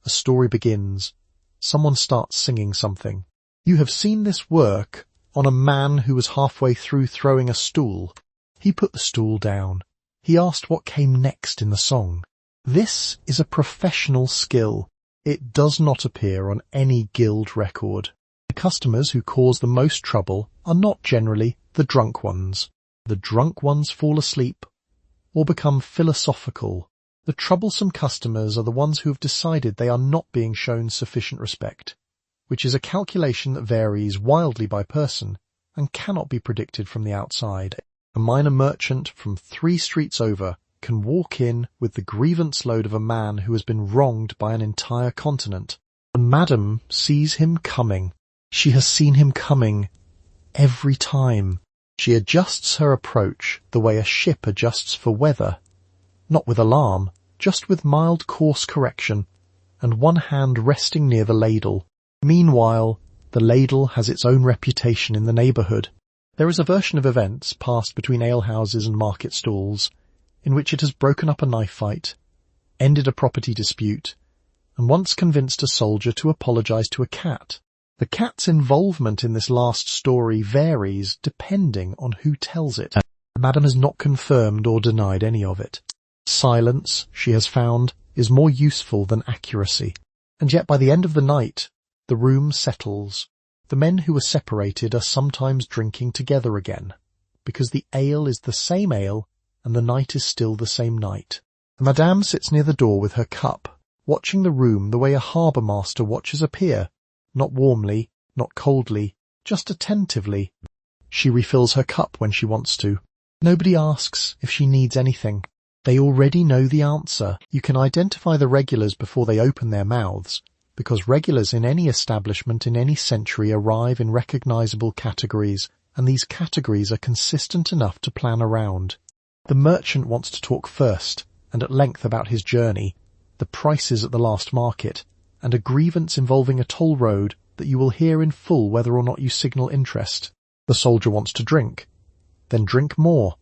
Speaker 1: A A story begins. Someone starts singing something. You have seen this work on a man who was halfway through throwing a stool. He put the stool down. He asked what came next in the song. This is a professional skill. It does not appear on any guild record. The customers who cause the most trouble are not generally the drunk ones. The drunk ones fall asleep or become philosophical. The troublesome customers are the ones who have decided they are not being shown sufficient respect, which is a calculation that varies wildly by person and cannot be predicted from the outside. A minor merchant from 3 streets over can walk in with the grievance load of a man who has been wronged by an entire continent. The madam sees him coming. She has seen him coming every time. She adjusts her approach the way a ship adjusts for weather, not with alarm, just with mild course correction, and one hand resting near the ladle. Meanwhile, the ladle has its own reputation in the neighbourhood. There is a version of events passed between alehouses and market stalls in which it has broken up a knife fight, ended a property dispute, and once convinced a soldier to apologise to a cat. The cat's involvement in this last story varies depending on who tells it. Madam has not confirmed or denied any of it. Silence, she has found, is more useful than accuracy. And yet by the end of the night, the room settles. The men who were separated are sometimes drinking together again, because the ale is the same ale and the night is still the same night. Madame sits near the door with her cup, watching the room the way a harbour master watches a pier. Not warmly, not coldly, just attentively. She refills her cup when she wants to. Nobody asks if she needs anything. They already know the answer. You can identify the regulars before they open their mouths, because regulars in any establishment in any century arrive in recognizable categories, and these categories are consistent enough to plan around. The merchant wants to talk first, and at length about his journey, the prices at the last market, and a grievance involving a toll road that you will hear in full whether or not you signal interest. The soldier wants to drink, then drink more,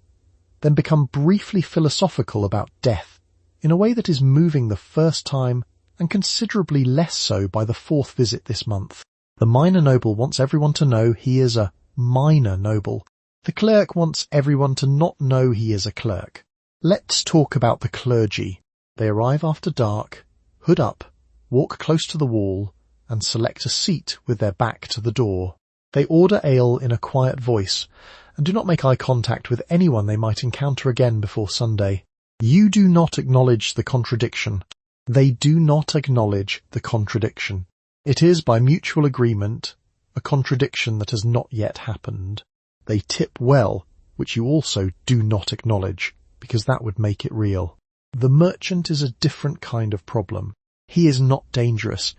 Speaker 1: then become briefly philosophical about death, in a way that is moving the first time and considerably less so by the 4th visit this month. The minor noble wants everyone to know he is a minor noble. The clerk wants everyone to not know he is a clerk. Let's talk about the clergy. They arrive after dark, hood up, walk close to the wall, and select a seat with their back to the door. They order ale in a quiet voice, and do not make eye contact with anyone they might encounter again before Sunday. You do not acknowledge the contradiction. They do not acknowledge the contradiction. It is, by mutual agreement, a contradiction that has not yet happened. They tip well, which you also do not acknowledge, because that would make it real. The merchant is a different kind of problem. He is not dangerous.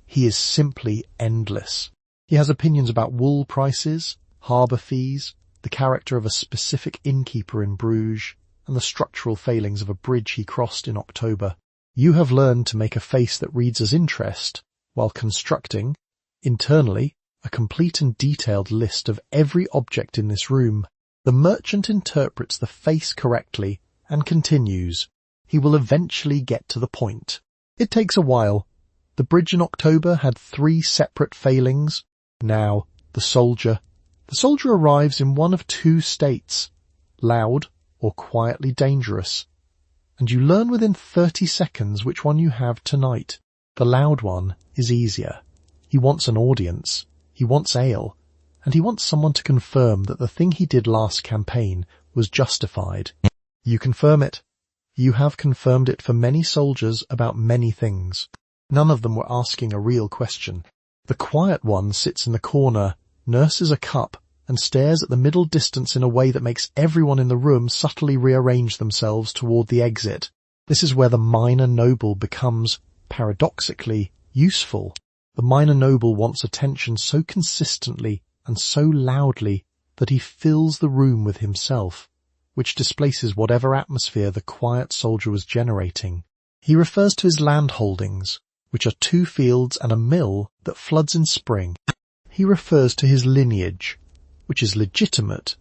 Speaker 1: He is simply endless. He has opinions about wool prices, harbour fees, the character of a specific innkeeper in Bruges, and the structural failings of a bridge he crossed in October. You have learned to make a face that reads as interest, while constructing, internally, a complete and detailed list of every object in this room. The merchant interprets the face correctly and continues. He will eventually get to the point. It takes a while. The bridge in October had 3 separate failings. Now, the soldier. The soldier arrives in one of 2 states, loud or quietly dangerous. And you learn within 30 seconds which one you have tonight. The loud one is easier. He wants an audience. He wants ale. And he wants someone to confirm that the thing he did last campaign was justified. You confirm it. You have confirmed it for many soldiers about many things. None of them were asking a real question. The quiet one sits in the corner, nurses a cup, and stares at the middle distance in a way that makes everyone in the room subtly rearrange themselves toward the exit. This is where the minor noble becomes, paradoxically, useful. The minor noble wants attention so consistently and so loudly that he fills the room with himself, which displaces whatever atmosphere the quiet soldier was generating. He refers to his land holdings, which are 2 fields and a mill that floods in spring. He refers to his lineage, which is legitimate,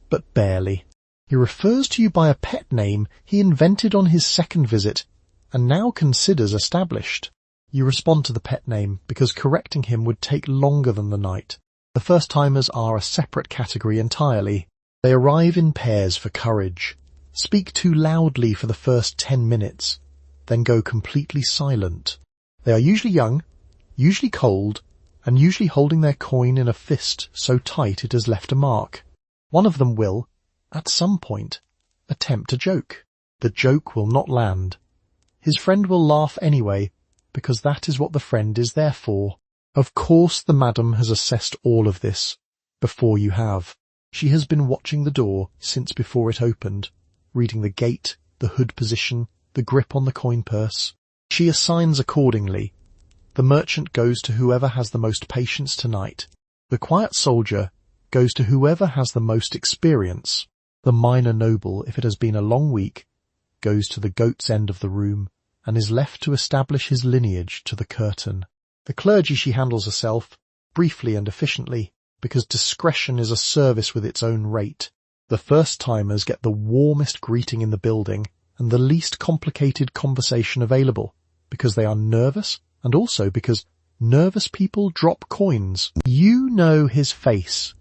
Speaker 1: but barely. He refers to you by a pet name he invented on his 2nd visit and now considers established. You respond to the pet name because correcting him would take longer than the night. The first-timers are a separate category entirely. They arrive in pairs for courage, speak too loudly for the first 10 minutes, then go completely silent. They are usually young, usually cold, and usually holding their coin in a fist so tight it has left a mark. One of them will, at some point, attempt a joke. The joke will not land. His friend will laugh anyway, because that is what the friend is there for. Of course the madam has assessed all of this before you have. She has been watching the door since before it opened, reading the gate, the hood position, the grip on the coin purse. She assigns accordingly. The merchant goes to whoever has the most patience tonight. The quiet soldier goes to whoever has the most experience. The minor noble, if it has been a long week, goes to the goat's end of the room and is left to establish his lineage to the curtain. The clergy she handles herself, briefly and efficiently, because discretion is a service with its own rate. The first-timers get the warmest greeting in the building and the least complicated conversation available, because they are nervous and also because nervous people drop coins. You know his face.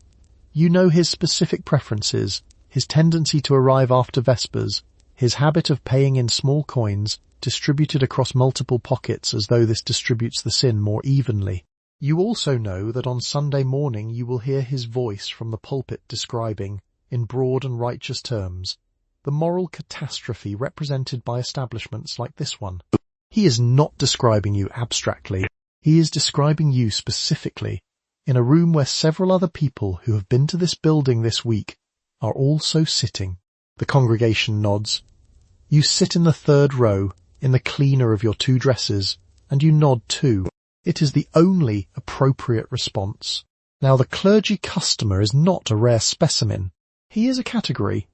Speaker 1: You know his specific preferences, his tendency to arrive after Vespers, his habit of paying in small coins distributed across multiple pockets as though this distributes the sin more evenly. You also know that on Sunday morning you will hear his voice from the pulpit describing, in broad and righteous terms, the moral catastrophe represented by establishments like this one. He is not describing you abstractly. He is describing you specifically, in a room where several other people who have been to this building this week are also sitting. The congregation nods. You sit in the third row, in the cleaner of your two dresses, and you nod too. It is the only appropriate response. Now the clergy customer is not a rare specimen. He is a category.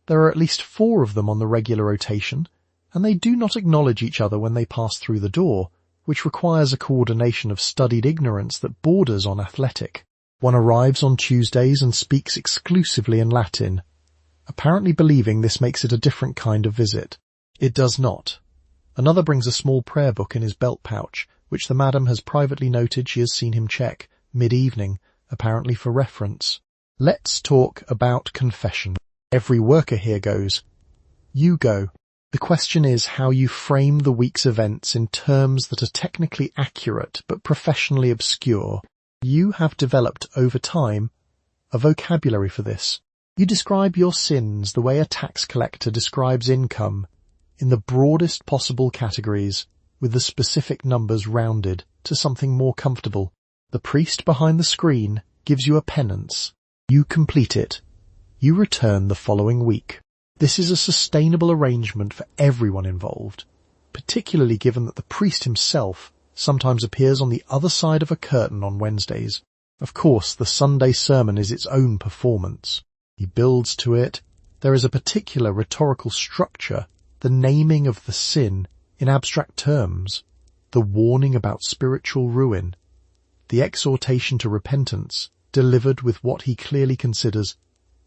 Speaker 1: There are at least 4 of them on the regular rotation, and they do not acknowledge each other when they pass through the door, which requires a coordination of studied ignorance that borders on athletic. One arrives on Tuesdays and speaks exclusively in Latin, apparently believing this makes it a different kind of visit. It does not. Another brings a small prayer book in his belt pouch, which the madam has privately noted she has seen him check, mid-evening, apparently for reference. Let's talk about confession. Every worker here goes. You go. The question is how you frame the week's events in terms that are technically accurate but professionally obscure. You have developed over time a vocabulary for this. You describe your sins the way a tax collector describes income, in the broadest possible categories, with the specific numbers rounded to something more comfortable. The priest behind the screen gives you a penance. You complete it. You return the following week. This is a sustainable arrangement for everyone involved, particularly given that the priest himself sometimes appears on the other side of a curtain on Wednesdays. Of course, the Sunday sermon is its own performance. He builds to it. There is a particular rhetorical structure, the naming of the sin in abstract terms, the warning about spiritual ruin, the exhortation to repentance delivered with what he clearly considers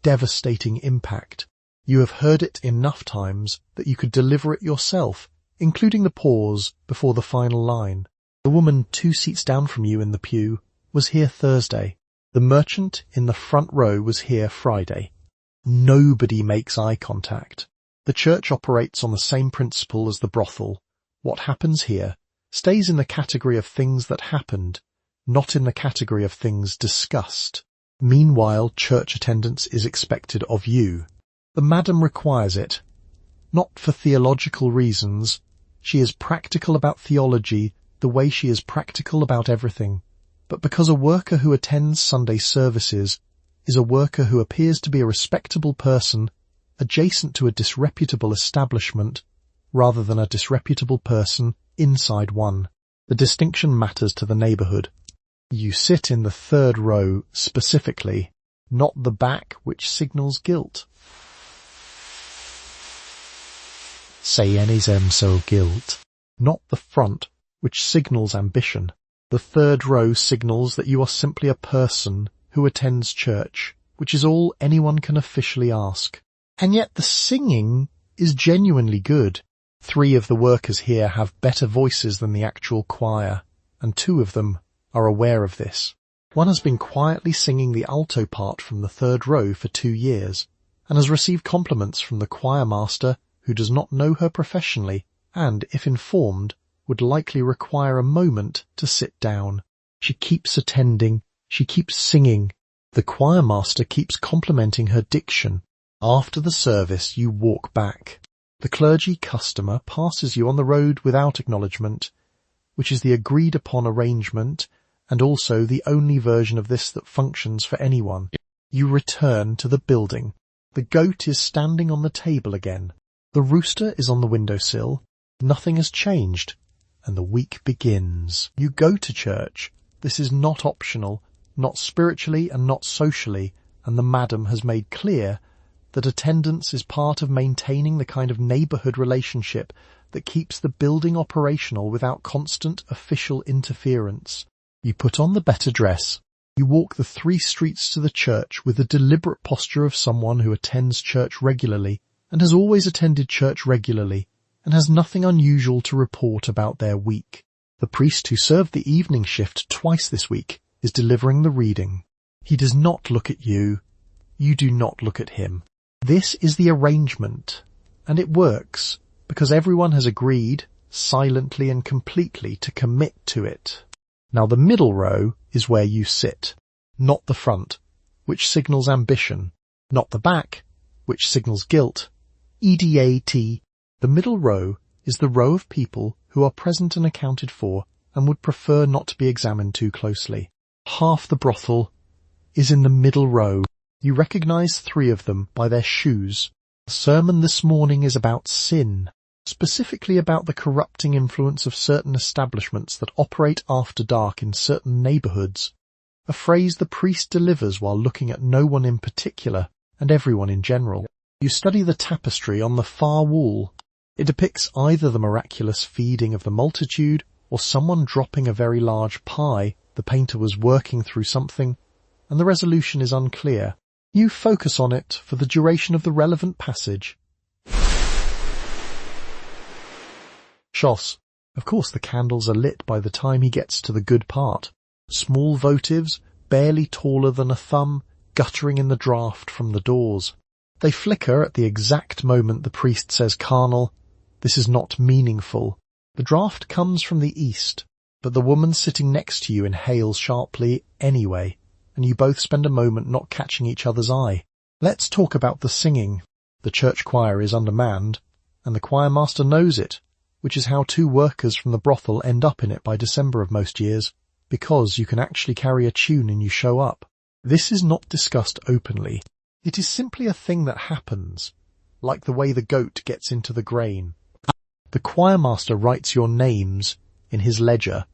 Speaker 1: devastating impact. You have heard it enough times that you could deliver it yourself, including the pause before the final line. The woman 2 seats down from you in the pew was here Thursday. The merchant in the front row was here Friday. Nobody makes eye contact. The church operates on the same principle as the brothel. What happens here stays in the category of things that happened, not in the category of things discussed. Meanwhile, church attendance is expected of you. The madam requires it, not for theological reasons. She is practical about theology the way she is practical about everything, but because a worker who attends Sunday services is a worker who appears to be a respectable person adjacent to a disreputable establishment rather than a disreputable person inside one. The distinction matters to the neighbourhood. You sit in the third row specifically, not the back which signals guilt. Say so guilt. Not the front which signals ambition. The third row signals that you are simply a person who attends church, which is all anyone can officially ask. And yet the singing is genuinely good. 3 of the workers here have better voices than the actual choir, and 2 of them are aware of this. One has been quietly singing the alto part from the 3rd row for 2 years, and has received compliments from the choir master, who does not know her professionally, and, if informed, would likely require a moment to sit down. She keeps attending, she keeps singing. The choir master keeps complimenting her diction. After the service, you walk back. The clergy customer passes you on the road without acknowledgement, which is the agreed-upon arrangement, and also the only version of this that functions for anyone. You return to the building. The goat is standing on the table again. The rooster is on the windowsill. Nothing has changed, and the week begins. You go to church. This is not optional, not spiritually and not socially, and the madam has made clear that attendance is part of maintaining the kind of neighbourhood relationship that keeps the building operational without constant official interference. You put on the better dress. You walk the 3 streets to the church with the deliberate posture of someone who attends church regularly and has always attended church regularly and has nothing unusual to report about their week. The priest who served the evening shift twice this week is delivering the reading. He does not look at you. You do not look at him. This is the arrangement, and it works because everyone has agreed, silently and completely, to commit to it. Now the middle row is where you sit, not the front, which signals ambition, not the back, which signals guilt. EDAT. The middle row is the row of people who are present and accounted for and would prefer not to be examined too closely. Half the brothel is in the middle row. You recognize 3 of them by their shoes. The sermon this morning is about sin, specifically about the corrupting influence of certain establishments that operate after dark in certain neighbourhoods, a phrase the priest delivers while looking at no one in particular and everyone in general. You study the tapestry on the far wall. It depicts either the miraculous feeding of the multitude or someone dropping a very large pie. The painter was working through something, and the resolution is unclear. You focus on it for the duration of the relevant passage. Schoss. Of course the candles are lit by the time he gets to the good part. Small votives, barely taller than a thumb, guttering in the draught from the doors. They flicker at the exact moment the priest says carnal. This is not meaningful. The draught comes from the east, but the woman sitting next to you inhales sharply anyway, and you both spend a moment not catching each other's eye. Let's talk about the singing. The church choir is undermanned, and the choir master knows it, which is how 2 workers from the brothel end up in it by December of most years, because you can actually carry a tune and you show up. This is not discussed openly. It is simply a thing that happens, like the way the goat gets into the grain. The choir master writes your names in his ledger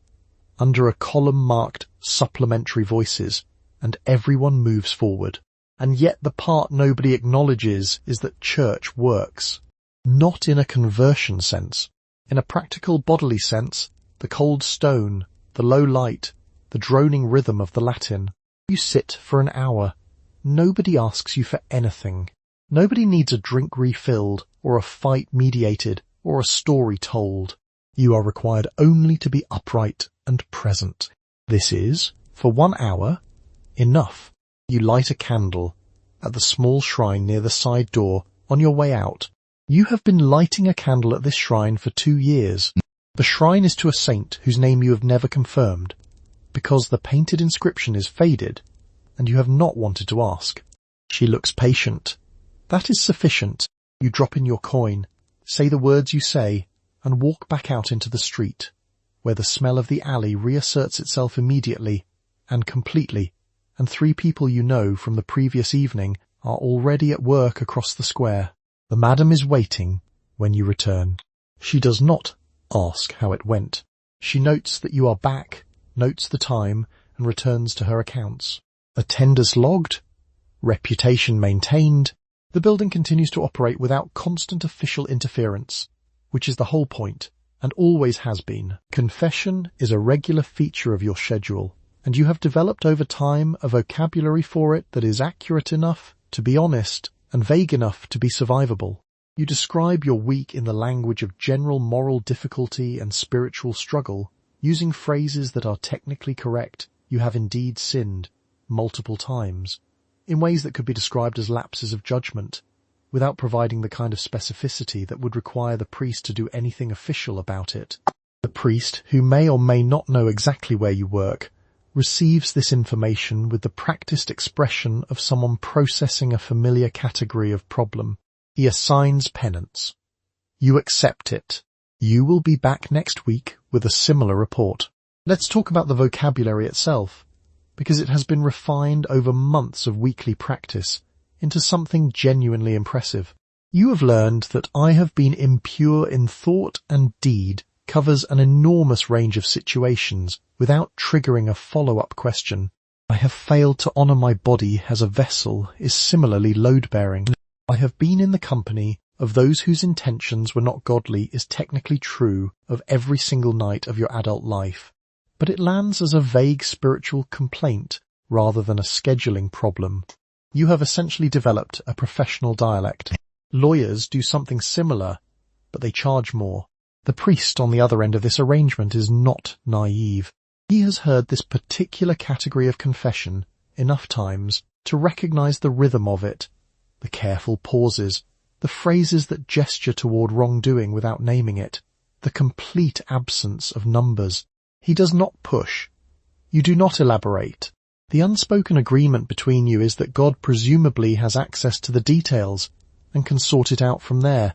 Speaker 1: under a column marked supplementary voices, and everyone moves forward. And yet the part nobody acknowledges is that church works. Not in a conversion sense. In a practical bodily sense, the cold stone, the low light, the droning rhythm of the Latin. You sit for an hour. Nobody asks you for anything. Nobody needs a drink refilled, or a fight mediated, or a story told. You are required only to be upright and present. This is, for 1 hour, enough. You light a candle at the small shrine near the side door on your way out. You have been lighting a candle at this shrine for 2 years. The shrine is to a saint whose name you have never confirmed, because the painted inscription is faded, and you have not wanted to ask. She looks patient. That is sufficient. You drop in your coin, say the words you say, and walk back out into the street, where the smell of the alley reasserts itself immediately and completely, and 3 people you know from the previous evening are already at work across the square. The madam is waiting when you return. She does not ask how it went. She notes that you are back, notes the time, and returns to her accounts. Attendance logged, reputation maintained. The building continues to operate without constant official interference, which is the whole point, and always has been. Confession is a regular feature of your schedule, and you have developed over time a vocabulary for it that is accurate enough to be honest and vague enough to be survivable. You describe your week in the language of general moral difficulty and spiritual struggle, using phrases that are technically correct. You have indeed sinned multiple times, in ways that could be described as lapses of judgment, without providing the kind of specificity that would require the priest to do anything official about it. The priest, who may or may not know exactly where you work, receives this information with the practiced expression of someone processing a familiar category of problem. He assigns penance. You accept it. You will be back next week with a similar report. Let's talk about the vocabulary itself, because it has been refined over months of weekly practice into something genuinely impressive. You have learned that I have been impure in thought and deed covers an enormous range of situations without triggering a follow-up question. I have failed to honour my body as a vessel is similarly load-bearing. I have been in the company of those whose intentions were not godly is technically true of every single night of your adult life, but it lands as a vague spiritual complaint rather than a scheduling problem. You have essentially developed a professional dialect. Lawyers do something similar, but they charge more. The priest on the other end of this arrangement is not naive. He has heard this particular category of confession enough times to recognize the rhythm of it, the careful pauses, the phrases that gesture toward wrongdoing without naming it, the complete absence of numbers. He does not push. You do not elaborate. The unspoken agreement between you is that God presumably has access to the details and can sort it out from there,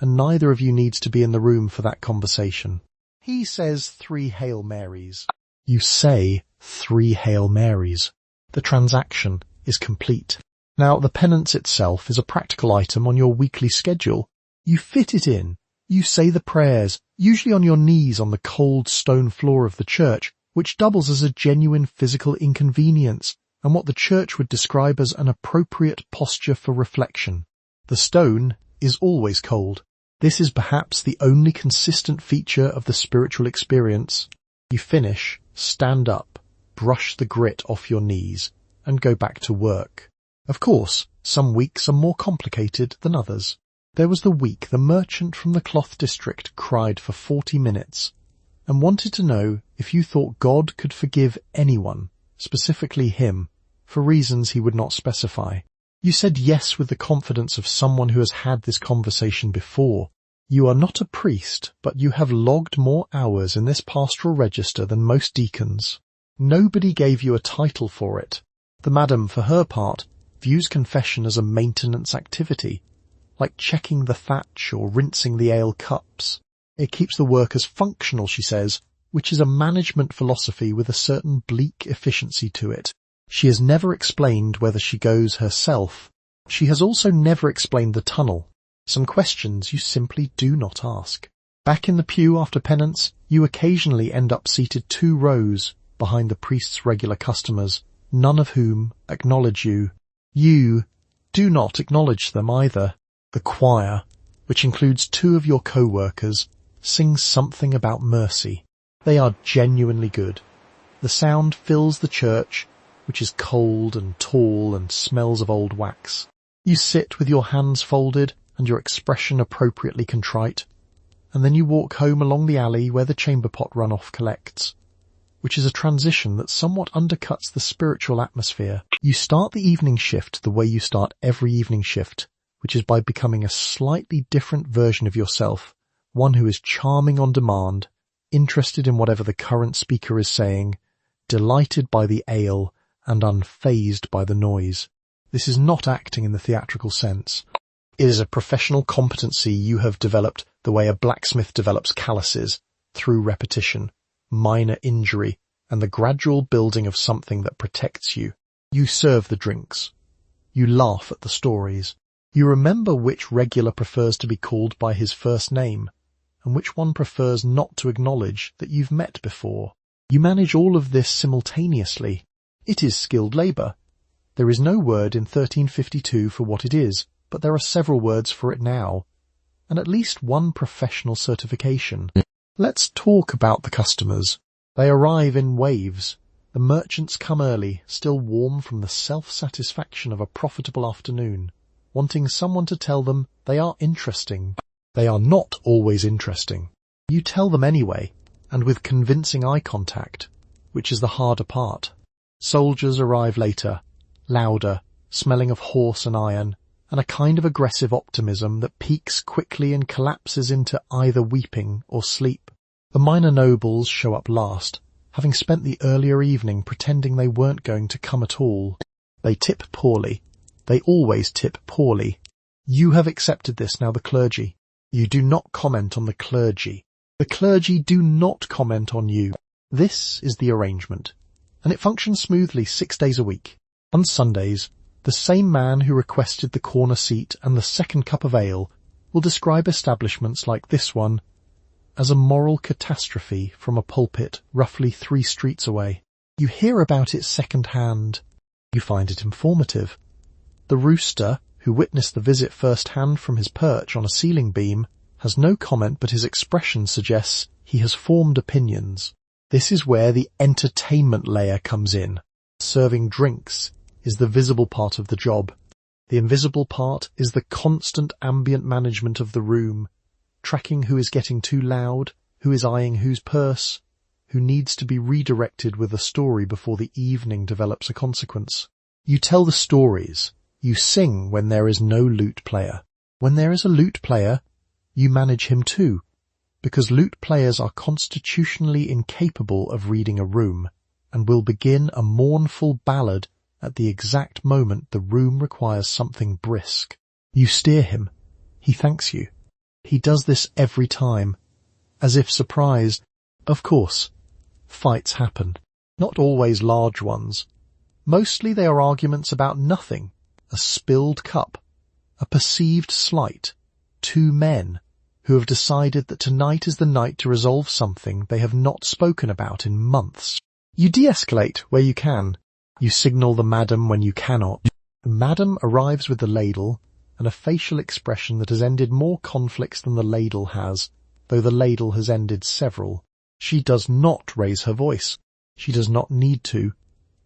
Speaker 1: and neither of you needs to be in the room for that conversation. He says 3 Hail Marys. You say 3 Hail Marys. The transaction is complete. Now, the penance itself is a practical item on your weekly schedule. You fit it in. You say the prayers, usually on your knees on the cold stone floor of the church, which doubles as a genuine physical inconvenience and what the church would describe as an appropriate posture for reflection. The stone is always cold. This is perhaps the only consistent feature of the spiritual experience. You finish, stand up, brush the grit off your knees, and go back to work. Of course, some weeks are more complicated than others. There was the week the merchant from the cloth district cried for 40 minutes and wanted to know if you thought God could forgive anyone, specifically him, for reasons he would not specify. You said yes with the confidence of someone who has had this conversation before. You are not a priest, but you have logged more hours in this pastoral register than most deacons. Nobody gave you a title for it. The madam, for her part, views confession as a maintenance activity, like checking the thatch or rinsing the ale cups. It keeps the workers functional, she says, which is a management philosophy with a certain bleak efficiency to it. She has never explained whether she goes herself. She has also never explained the tunnel. Some questions you simply do not ask. Back in the pew after penance, you occasionally end up seated 2 rows behind the priest's regular customers, none of whom acknowledge you. You do not acknowledge them either. The choir, which includes 2 of your co-workers, sings something about mercy. They are genuinely good. The sound fills the church, which is cold and tall and smells of old wax. You sit with your hands folded and your expression appropriately contrite, and then you walk home along the alley where the chamber pot runoff collects, which is a transition that somewhat undercuts the spiritual atmosphere. You start the evening shift the way you start every evening shift, which is by becoming a slightly different version of yourself, one who is charming on demand, interested in whatever the current speaker is saying, delighted by the ale, and unfazed by the noise. This is not acting in the theatrical sense. It is a professional competency you have developed the way a blacksmith develops calluses, through repetition, minor injury, and the gradual building of something that protects you. You serve the drinks. You laugh at the stories. You remember which regular prefers to be called by his first name, and which one prefers not to acknowledge that you've met before. You manage all of this simultaneously. It is skilled labour. There is no word in 1352 for what it is, but there are several words for it now, and at least one professional certification. Let's talk about the customers. They arrive in waves. The merchants come early, still warm from the self-satisfaction of a profitable afternoon, wanting someone to tell them they are interesting. They are not always interesting. You tell them anyway, and with convincing eye contact, which is the harder part. Soldiers arrive later, louder, smelling of horse and iron, and a kind of aggressive optimism that peaks quickly and collapses into either weeping or sleep. The minor nobles show up last, having spent the earlier evening pretending they weren't going to come at all. They tip poorly. They always tip poorly. You have accepted this now, the clergy. You do not comment on the clergy. The clergy do not comment on you. This is the arrangement, and it functions smoothly 6 days a week. On Sundays, the same man who requested the corner seat and the second cup of ale will describe establishments like this one as a moral catastrophe from a pulpit roughly 3 streets away. You hear about it second-hand. You find it informative. The rooster, who witnessed the visit first-hand from his perch on a ceiling beam, has no comment, but his expression suggests he has formed opinions. This is where the entertainment layer comes in. Serving drinks is the visible part of the job. The invisible part is the constant ambient management of the room, tracking who is getting too loud, who is eyeing whose purse, who needs to be redirected with a story before the evening develops a consequence. You tell the stories. You sing when there is no lute player. When there is a lute player, you manage him too, because lute players are constitutionally incapable of reading a room, and will begin a mournful ballad at the exact moment the room requires something brisk. You steer him. He thanks you. He does this every time, as if surprised. Of course, fights happen. Not always large ones. Mostly they are arguments about nothing. A spilled cup. A perceived slight. 2 men who have decided that tonight is the night to resolve something they have not spoken about in months. You de-escalate where you can. You signal the madam when you cannot. The madam arrives with the ladle and a facial expression that has ended more conflicts than the ladle has, though the ladle has ended several. She does not raise her voice. She does not need to.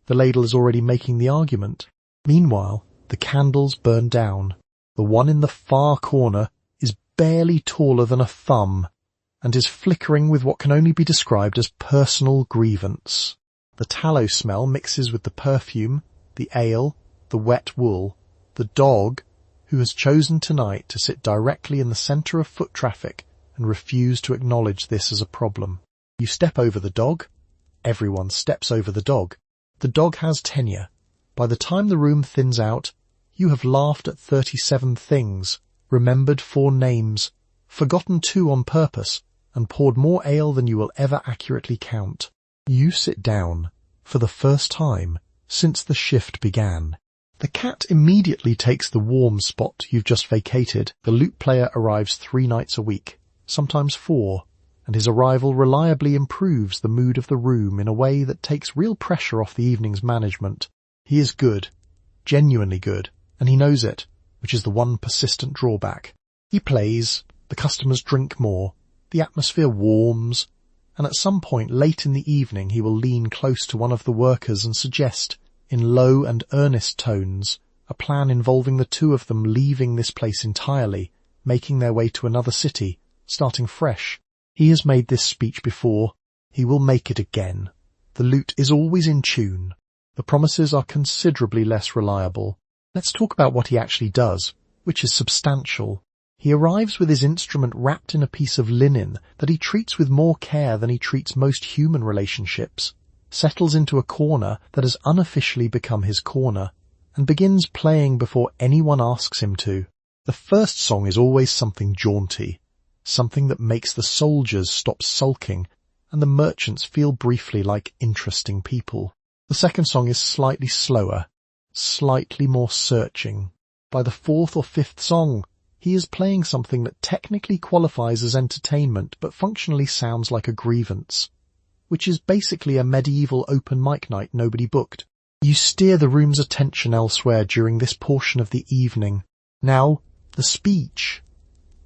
Speaker 1: The ladle is already making the argument. Meanwhile, the candles burn down. The one in the far corner is barely taller than a thumb and is flickering with what can only be described as personal grievance. The tallow smell mixes with the perfume, the ale, the wet wool. The dog, who has chosen tonight to sit directly in the centre of foot traffic and refuse to acknowledge this as a problem. You step over the dog. Everyone steps over the dog. The dog has tenure. By the time the room thins out, you have laughed at 37 things, remembered 4 names, forgotten 2 on purpose, and poured more ale than you will ever accurately count. You sit down, for the first time since the shift began. The cat immediately takes the warm spot you've just vacated. The lute player arrives 3 nights a week, sometimes 4, and his arrival reliably improves the mood of the room in a way that takes real pressure off the evening's management. He is good, genuinely good, and he knows it, which is the one persistent drawback. He plays, the customers drink more, the atmosphere warms, and at some point late in the evening he will lean close to one of the workers and suggest, in low and earnest tones, a plan involving the 2 of them leaving this place entirely, making their way to another city, starting fresh. He has made this speech before. He will make it again. The lute is always in tune. The promises are considerably less reliable. Let's talk about what he actually does, which is substantial. He arrives with his instrument wrapped in a piece of linen that he treats with more care than he treats most human relationships, settles into a corner that has unofficially become his corner, and begins playing before anyone asks him to. The first song is always something jaunty, something that makes the soldiers stop sulking and the merchants feel briefly like interesting people. The second song is slightly slower, slightly more searching. By the 4th or 5th song, he is playing something that technically qualifies as entertainment but functionally sounds like a grievance, which is basically a medieval open mic night nobody booked. You steer the room's attention elsewhere during this portion of the evening. Now, the speech.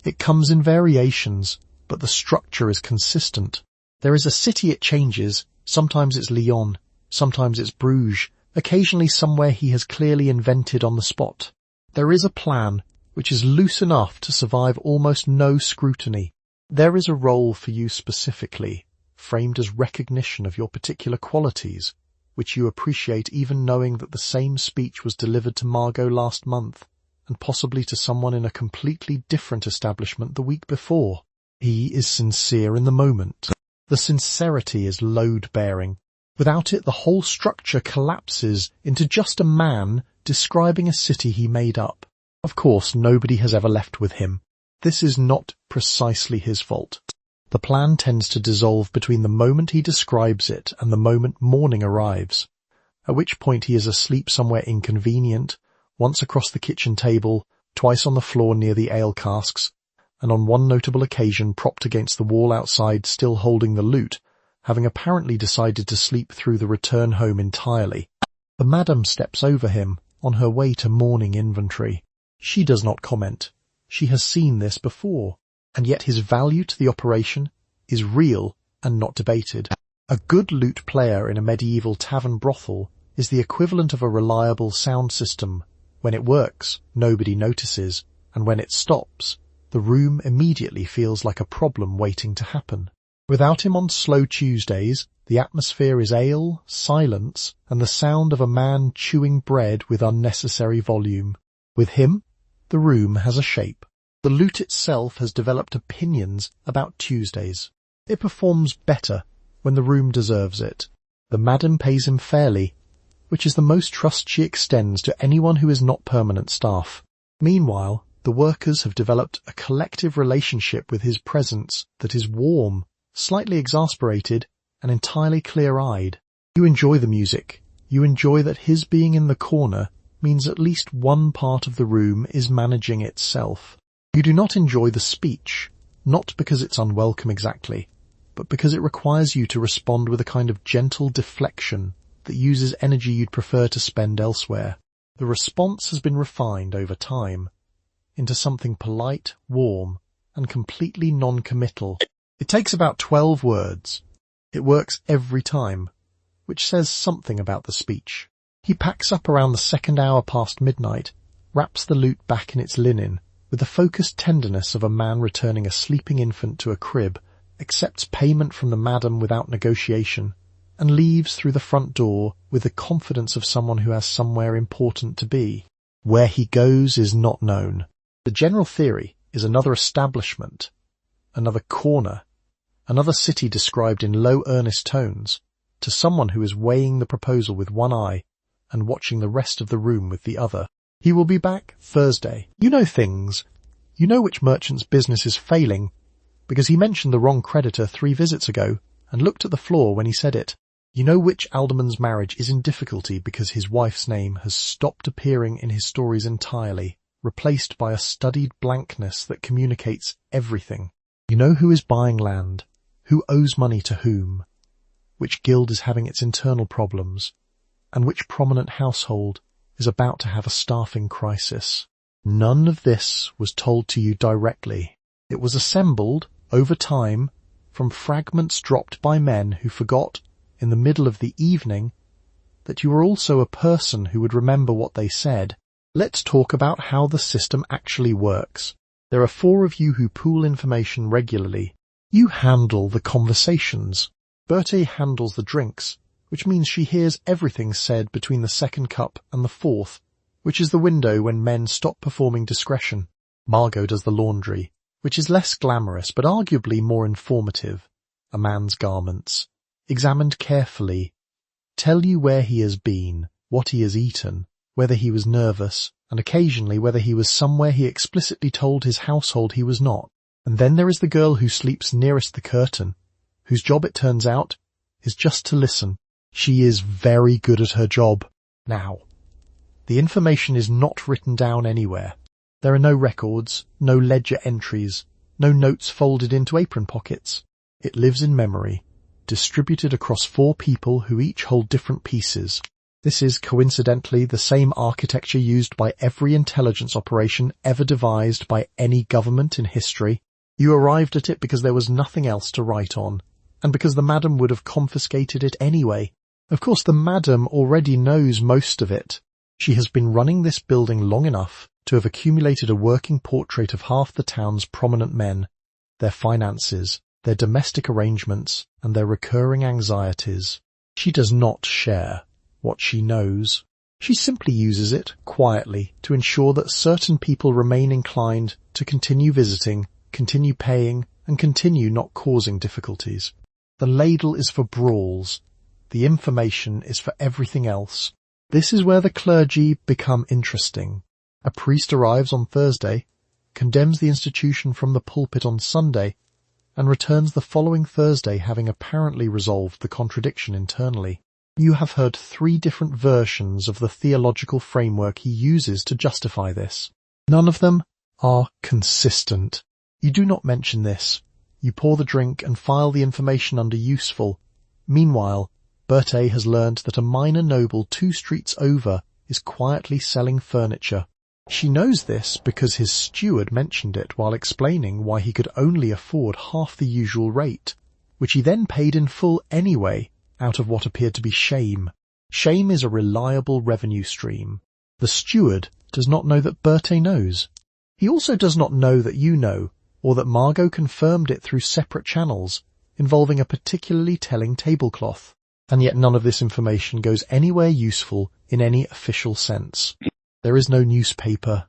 Speaker 1: It comes in variations, but the structure is consistent. There is a city it changes. Sometimes it's Lyon, sometimes it's Bruges, occasionally somewhere he has clearly invented on the spot. There is a plan which is loose enough to survive almost no scrutiny. There is a role for you specifically, framed as recognition of your particular qualities, which you appreciate even knowing that the same speech was delivered to Margot last month, and possibly to someone in a completely different establishment the week before. He is sincere in the moment. The sincerity is load-bearing. Without it, the whole structure collapses into just a man describing a city he made up. Of course, nobody has ever left with him. This is not precisely his fault. The plan tends to dissolve between the moment he describes it and the moment morning arrives, at which point he is asleep somewhere inconvenient, once across the kitchen table, twice on the floor near the ale casks, and on one notable occasion propped against the wall outside still holding the lute, having apparently decided to sleep through the return home entirely. The madam steps over him on her way to morning inventory. She does not comment. She has seen this before, and yet his value to the operation is real and not debated. A good lute player in a medieval tavern brothel is the equivalent of a reliable sound system. When it works, nobody notices, and when it stops, the room immediately feels like a problem waiting to happen. Without him on slow Tuesdays, the atmosphere is ale, silence, and the sound of a man chewing bread with unnecessary volume. With him, the room has a shape. The lute itself has developed opinions about Tuesdays. It performs better when the room deserves it. The madam pays him fairly, which is the most trust she extends to anyone who is not permanent staff. Meanwhile, the workers have developed a collective relationship with his presence that is warm, slightly exasperated, and entirely clear-eyed. You enjoy the music. You enjoy that his being in the corner means at least one part of the room is managing itself. You do not enjoy the speech, not because it's unwelcome exactly, but because it requires you to respond with a kind of gentle deflection that uses energy you'd prefer to spend elsewhere. The response has been refined over time into something polite, warm, and completely non-committal. It takes about 12 words. It works every time, which says something about the speech. He packs up around the second hour past midnight, wraps the lute back in its linen, with the focused tenderness of a man returning a sleeping infant to a crib, accepts payment from the madam without negotiation, and leaves through the front door with the confidence of someone who has somewhere important to be. Where he goes is not known. The general theory is another establishment, another corner, another city described in low earnest tones, to someone who is weighing the proposal with one eye and watching the rest of the room with the other. He will be back Thursday. You know things. You know which merchant's business is failing, because he mentioned the wrong creditor 3 visits ago and looked at the floor when he said it. You know which alderman's marriage is in difficulty because his wife's name has stopped appearing in his stories entirely, replaced by a studied blankness that communicates everything. You know who is buying land, who owes money to whom, which guild is having its internal problems, and which prominent household is about to have a staffing crisis. None of this was told to you directly. It was assembled, over time, from fragments dropped by men who forgot, in the middle of the evening, that you were also a person who would remember what they said. Let's talk about how the system actually works. There are 4 of you who pool information regularly. You handle the conversations. Bertie handles the drinks, which means she hears everything said between the 2nd cup and the 4th, which is the window when men stop performing discretion. Margot does the laundry, which is less glamorous but arguably more informative. A man's garments, examined carefully, tell you where he has been, what he has eaten, whether he was nervous, and occasionally whether he was somewhere he explicitly told his household he was not. And then there is the girl who sleeps nearest the curtain, whose job, it turns out, is just to listen. She is very good at her job. Now, the information is not written down anywhere. There are no records, no ledger entries, no notes folded into apron pockets. It lives in memory, distributed across 4 people who each hold different pieces. This is, coincidentally, the same architecture used by every intelligence operation ever devised by any government in history. You arrived at it because there was nothing else to write on, and because the madam would have confiscated it anyway. Of course, the madam already knows most of it. She has been running this building long enough to have accumulated a working portrait of half the town's prominent men, their finances, their domestic arrangements, and their recurring anxieties. She does not share what she knows. She simply uses it, quietly, to ensure that certain people remain inclined to continue visiting, continue paying, and continue not causing difficulties. The ladle is for brawls. The information is for everything else. This is where the clergy become interesting. A priest arrives on Thursday, condemns the institution from the pulpit on Sunday, and returns the following Thursday having apparently resolved the contradiction internally. You have heard 3 different versions of the theological framework he uses to justify this. None of them are consistent. You do not mention this. You pour the drink and file the information under useful. Meanwhile, Berthe has learned that a minor noble 2 streets over is quietly selling furniture. She knows this because his steward mentioned it while explaining why he could only afford half the usual rate, which he then paid in full anyway, out of what appeared to be shame. Shame is a reliable revenue stream. The steward does not know that Berthe knows. He also does not know that you know, or that Margot confirmed it through separate channels, involving a particularly telling tablecloth. And yet none of this information goes anywhere useful in any official sense. There is no newspaper.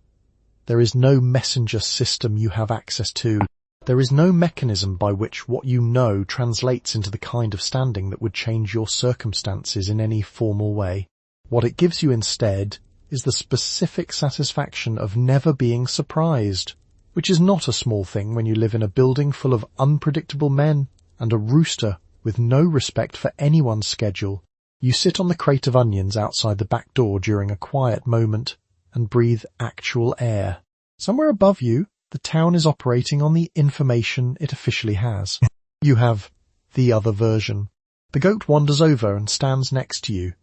Speaker 1: There is no messenger system you have access to. There is no mechanism by which what you know translates into the kind of standing that would change your circumstances in any formal way. What it gives you instead is the specific satisfaction of never being surprised, which is not a small thing when you live in a building full of unpredictable men and a rooster with no respect for anyone's schedule. You sit on the crate of onions outside the back door during a quiet moment and breathe actual air. Somewhere above you, the town is operating on the information it officially has. You have the other version. The goat wanders over and stands next to you,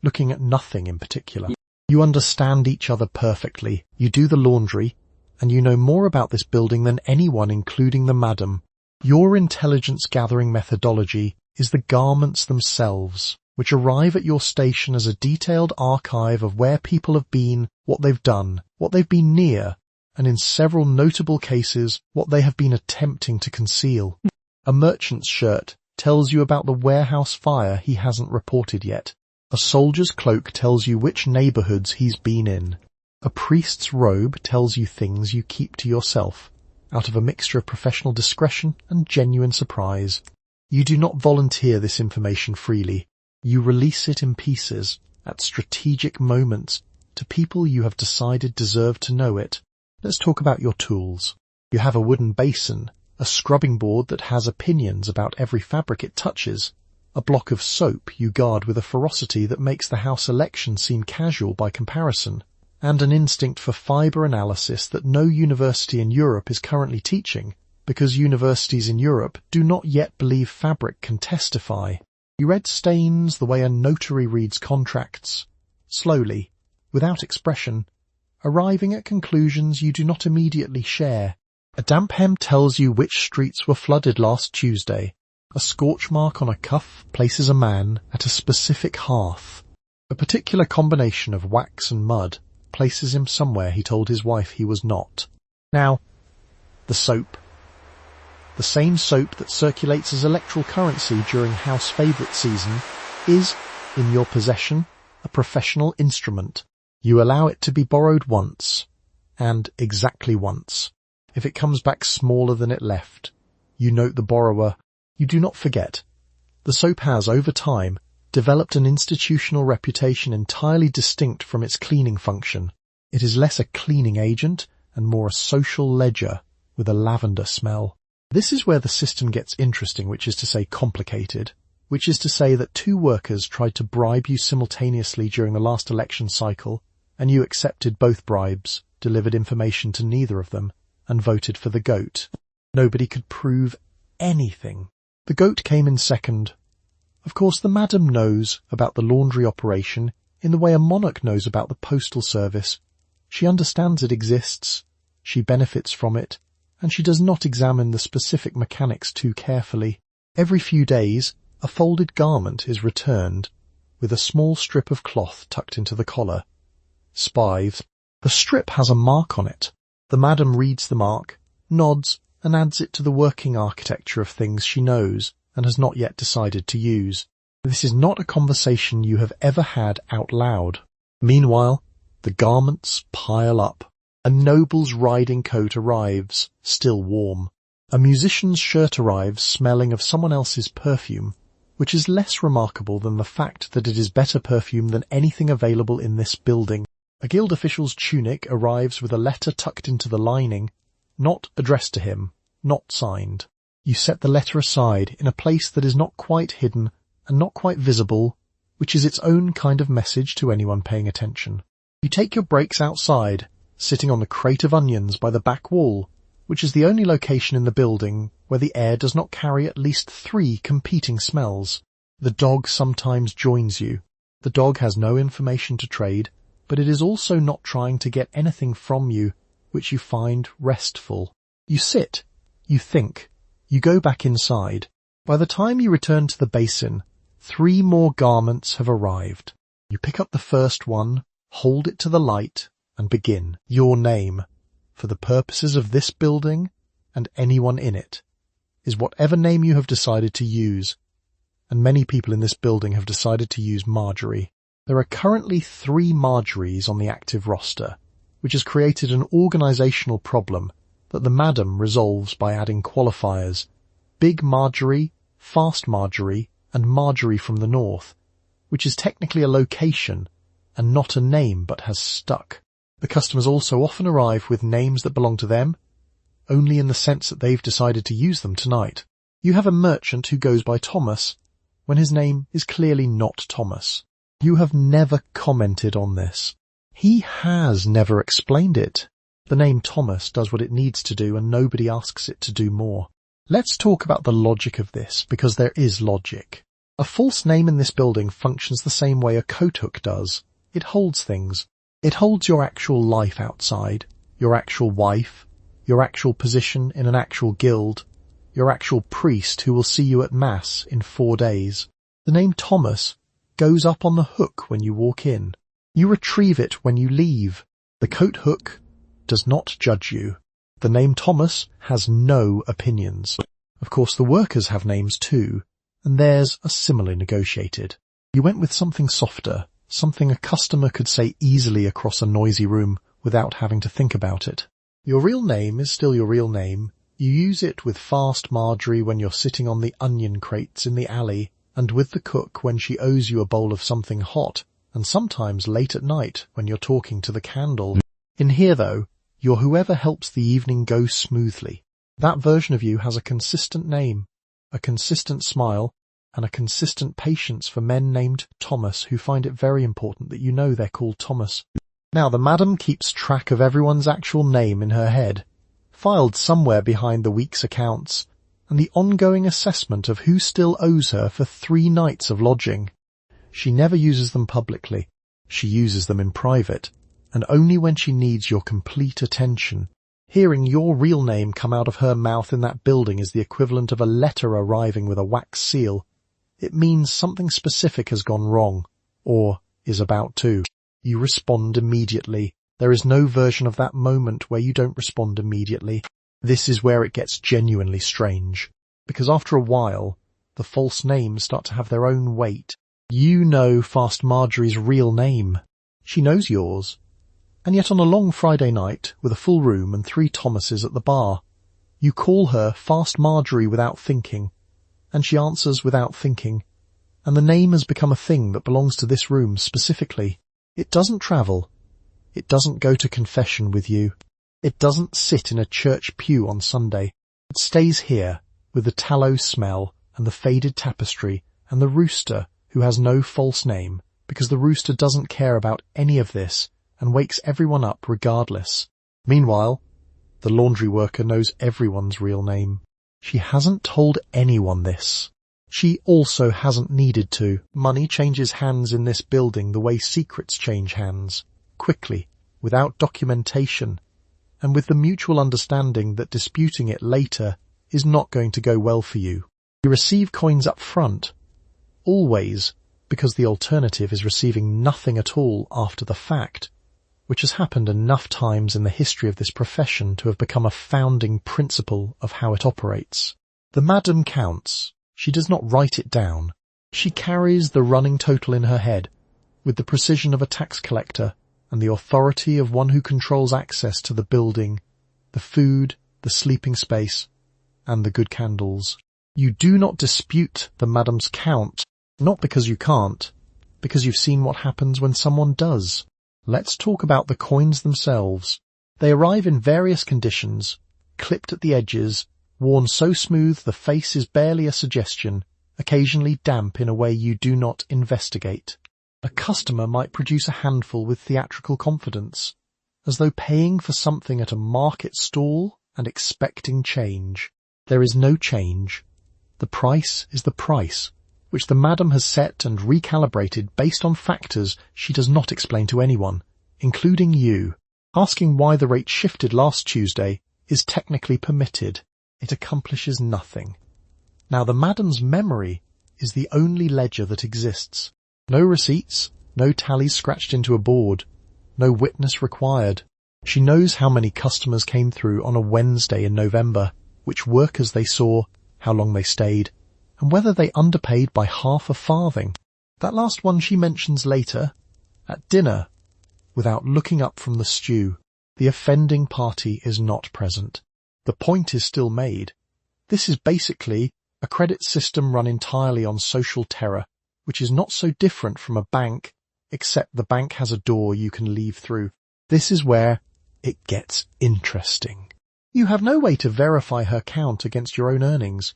Speaker 1: looking at nothing in particular. You understand each other perfectly. You do the laundry, and you know more about this building than anyone, including the madam. Your intelligence-gathering methodology is the garments themselves, which arrive at your station as a detailed archive of where people have been, what they've done, what they've been near, and in several notable cases, what they have been attempting to conceal. A merchant's shirt tells you about the warehouse fire he hasn't reported yet. A soldier's cloak tells you which neighborhoods he's been in. A priest's robe tells you things you keep to yourself, out of a mixture of professional discretion and genuine surprise. You do not volunteer this information freely. You release it in pieces, at strategic moments, to people you have decided deserve to know it. Let's talk about your tools. You have a wooden basin, a scrubbing board that has opinions about every fabric it touches, a block of soap you guard with a ferocity that makes the house election seem casual by comparison, and an instinct for fibre analysis that no university in Europe is currently teaching, because universities in Europe do not yet believe fabric can testify. You read stains the way a notary reads contracts, slowly, without expression, arriving at conclusions you do not immediately share. A damp hem tells you which streets were flooded last Tuesday. A scorch mark on a cuff places a man at a specific hearth. A particular combination of wax and mud places him somewhere he told his wife he was not. Now, the soap. The same soap that circulates as electoral currency during house favourite season is, in your possession, a professional instrument. You allow it to be borrowed once, and exactly once. If it comes back smaller than it left, you note the borrower. You do not forget. The soap has, over time, developed an institutional reputation entirely distinct from its cleaning function. It is less a cleaning agent and more a social ledger with a lavender smell. This is where the system gets interesting, which is to say complicated, which is to say that 2 workers tried to bribe you simultaneously during the last election cycle, and you accepted both bribes, delivered information to neither of them, and voted for the goat. Nobody could prove anything. The goat came in second. Of course, the madam knows about the laundry operation in the way a monarch knows about the postal service. She understands it exists, she benefits from it, and she does not examine the specific mechanics too carefully. Every few days, a folded garment is returned, with a small strip of cloth tucked into the collar. Spies The strip has a mark on it. The madam reads the mark, nods, and adds it to the working architecture of things she knows and has not yet decided to use. This is not a conversation you have ever had out loud. Meanwhile, the garments pile up. A noble's riding coat arrives, still warm. A musician's shirt arrives smelling of someone else's perfume, which is less remarkable than the fact that it is better perfume than anything available in this building. A guild official's tunic arrives with a letter tucked into the lining, not addressed to him, not signed. You set the letter aside in a place that is not quite hidden and not quite visible, which is its own kind of message to anyone paying attention. You take your breaks outside, sitting on the crate of onions by the back wall, which is the only location in the building where the air does not carry at least 3 competing smells. The dog sometimes joins you. The dog has no information to trade, but it is also not trying to get anything from you, which you find restful. You sit, you think, you go back inside. By the time you return to the basin, 3 more garments have arrived. You pick up the first one, hold it to the light, and begin. Your name, for the purposes of this building and anyone in it, is whatever name you have decided to use, and many people in this building have decided to use Marjorie. There are currently 3 Marjories on the active roster, which has created an organizational problem that the madam resolves by adding qualifiers: Big Marjorie, Fast Marjorie, and Marjorie from the North, which is technically a location and not a name but has stuck. The customers also often arrive with names that belong to them, only in the sense that they've decided to use them tonight. You have a merchant who goes by Thomas, when his name is clearly not Thomas. You have never commented on this. He has never explained it. The name Thomas does what it needs to do and nobody asks it to do more. Let's talk about the logic of this, because there is logic. A false name in this building functions the same way a coat hook does. It holds things. It holds your actual life outside, your actual wife, your actual position in an actual guild, your actual priest who will see you at Mass in 4 days. The name Thomas goes up on the hook when you walk in. You retrieve it when you leave. The coat hook does not judge you. The name Thomas has no opinions. Of course, the workers have names too, and theirs are similarly negotiated. You went with something softer, something a customer could say easily across a noisy room without having to think about it. Your real name is still your real name. You use it with Fast Marjorie when you're sitting on the onion crates in the alley, and with the cook when she owes you a bowl of something hot, and sometimes late at night when you're talking to the candle. In here, though, you're whoever helps the evening go smoothly. That version of you has a consistent name, a consistent smile, and a consistent patience for men named Thomas who find it very important that you know they're called Thomas. Now the madam keeps track of everyone's actual name in her head, filed somewhere behind the week's accounts, and the ongoing assessment of who still owes her for 3 nights of lodging. She never uses them publicly. She uses them in private, and only when she needs your complete attention. Hearing your real name come out of her mouth in that building is the equivalent of a letter arriving with a wax seal. It means something specific has gone wrong, or is about to. You respond immediately. There is no version of that moment where you don't respond immediately. This is where it gets genuinely strange, because after a while, the false names start to have their own weight. You know Fast Marjorie's real name. She knows yours. And yet on a long Friday night, with a full room and 3 Thomases at the bar, you call her Fast Marjorie without thinking, and she answers without thinking, and the name has become a thing that belongs to this room specifically. It doesn't travel. It doesn't go to confession with you. It doesn't sit in a church pew on Sunday. It stays here, with the tallow smell and the faded tapestry and the rooster who has no false name, because the rooster doesn't care about any of this and wakes everyone up regardless. Meanwhile, the laundry worker knows everyone's real name. She hasn't told anyone this. She also hasn't needed to. Money changes hands in this building the way secrets change hands, quickly, without documentation, and with the mutual understanding that disputing it later is not going to go well for you. You receive coins up front, always, because the alternative is receiving nothing at all after the fact. which has happened enough times in the history of this profession to have become a founding principle of how it operates. The madam counts. She does not write it down. She carries the running total in her head, with the precision of a tax collector and the authority of one who controls access to the building, the food, the sleeping space, and the good candles. You do not dispute the madam's count, not because you can't, because you've seen what happens when someone does. Let's talk about the coins themselves. They arrive in various conditions, clipped at the edges, worn so smooth the face is barely a suggestion, occasionally damp in a way you do not investigate. A customer might produce a handful with theatrical confidence, as though paying for something at a market stall and expecting change. There is no change. The price is the price, which the madam has set and recalibrated based on factors she does not explain to anyone, including you. Asking why the rate shifted last Tuesday is technically permitted. It accomplishes nothing. Now the madam's memory is the only ledger that exists. No receipts, no tallies scratched into a board, no witness required. She knows how many customers came through on a Wednesday in November, which workers they saw, how long they stayed, and whether they underpaid by half a farthing. That last one she mentions later, at dinner, without looking up from the stew. The offending party is not present. The point is still made. This is basically a credit system run entirely on social terror, which is not so different from a bank, except the bank has a door you can leave through. This is where it gets interesting. You have no way to verify her count against your own earnings,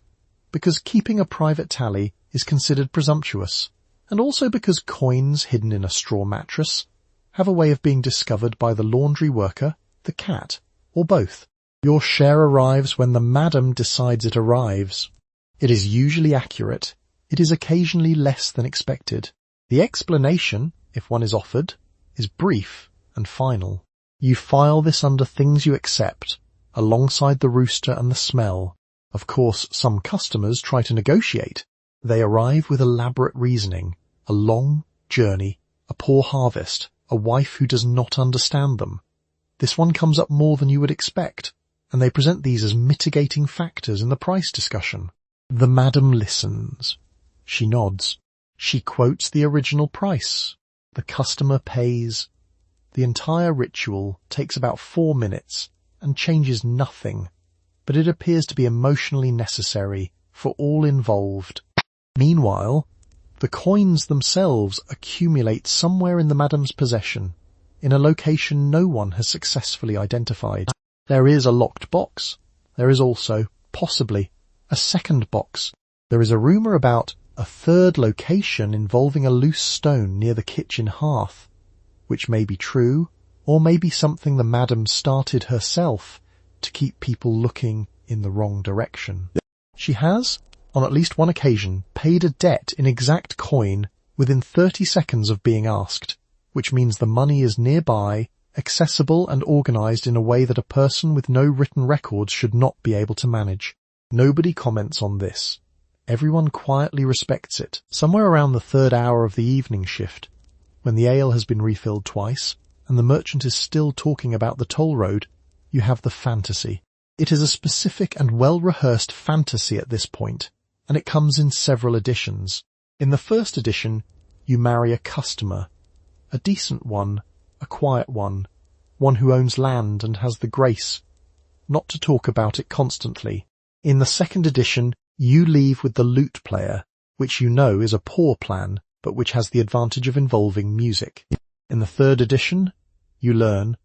Speaker 1: because keeping a private tally is considered presumptuous, and also because coins hidden in a straw mattress have a way of being discovered by the laundry worker, the cat, or both. Your share arrives when the madam decides it arrives. It is usually accurate. It is occasionally less than expected. The explanation, if one is offered, is brief and final. You file this under things you accept, alongside the rooster and the smell. Of course, some customers try to negotiate. They arrive with elaborate reasoning, a long journey, a poor harvest, a wife who does not understand them. This one comes up more than you would expect, and they present these as mitigating factors in the price discussion. The madam listens. She nods. She quotes the original price. The customer pays. The entire ritual takes about 4 minutes and changes nothing, but it appears to be emotionally necessary for all involved. Meanwhile, the coins themselves accumulate somewhere in the madam's possession, in a location no one has successfully identified. There is a locked box. There is also, possibly, a second box. There is a rumour about a third location involving a loose stone near the kitchen hearth, which may be true, or may be something the madam started herself to keep people looking in the wrong direction. She has, on at least one occasion, paid a debt in exact coin within 30 seconds of being asked, which means the money is nearby, accessible and organised in a way that a person with no written records should not be able to manage. Nobody comments on this. Everyone quietly respects it. Somewhere around the 3rd hour of the evening shift, when the ale has been refilled twice, and the merchant is still talking about the toll road, you have the fantasy. It is a specific and well-rehearsed fantasy at this point, and it comes in several editions. In the first edition, you marry a customer, a decent one, a quiet one who owns land and has the grace not to talk about it constantly. In the second edition, you leave with the lute player, which you know is a poor plan, but which has the advantage of involving music. In the third edition, you learn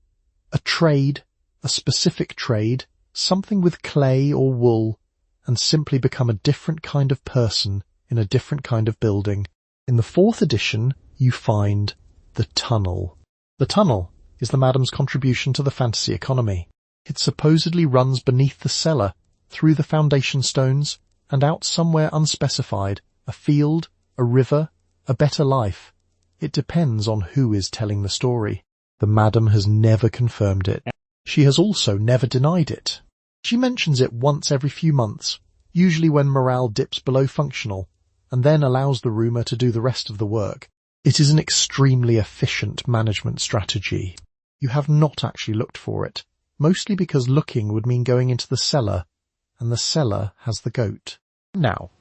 Speaker 1: a trade, a specific trade, something with clay or wool, and simply become a different kind of person in a different kind of building. In the fourth edition, you find the tunnel. The tunnel is the madam's contribution to the fantasy economy. It supposedly runs beneath the cellar, through the foundation stones, and out somewhere unspecified, a field, a river, a better life. It depends on who is telling the story. The madam has never confirmed it. She has also never denied it. She mentions it once every few months, usually when morale dips below functional, and then allows the rumour to do the rest of the work. It is an extremely efficient management strategy. You have not actually looked for it, mostly because looking would mean going into the cellar, and the cellar has the goat. Now,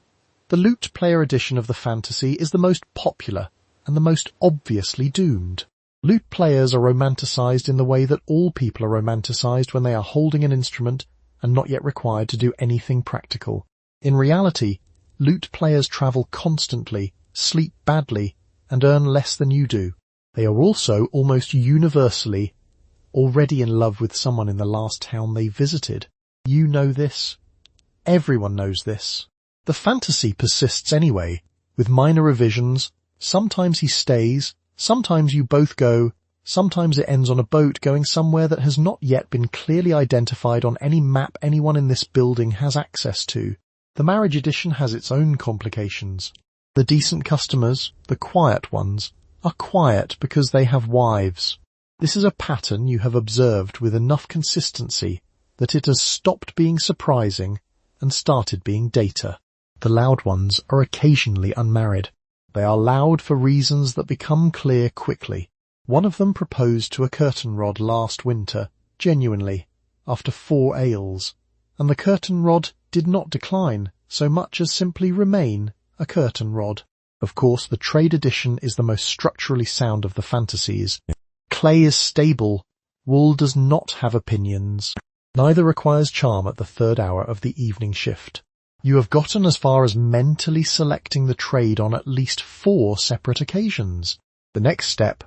Speaker 1: the loot player edition of the fantasy is the most popular and the most obviously doomed. Loot players are romanticized in the way that all people are romanticized when they are holding an instrument and not yet required to do anything practical. In reality, loot players travel constantly, sleep badly, and earn less than you do. They are also almost universally already in love with someone in the last town they visited. You know this. Everyone knows this. The fantasy persists anyway, with minor revisions. Sometimes he stays, sometimes you both go, sometimes it ends on a boat going somewhere that has not yet been clearly identified on any map anyone in this building has access to. The marriage edition has its own complications. The decent customers, the quiet ones, are quiet because they have wives. This is a pattern you have observed with enough consistency that it has stopped being surprising and started being data. The loud ones are occasionally unmarried. They are loud for reasons that become clear quickly. One of them proposed to a curtain rod last winter, genuinely, after 4 ales, and the curtain rod did not decline so much as simply remain a curtain rod. Of course, the trade edition is the most structurally sound of the fantasies. Clay is stable. Wool does not have opinions. Neither requires charm at the 3rd hour of the evening shift. You have gotten as far as mentally selecting the trade on at least 4 separate occasions. The next step,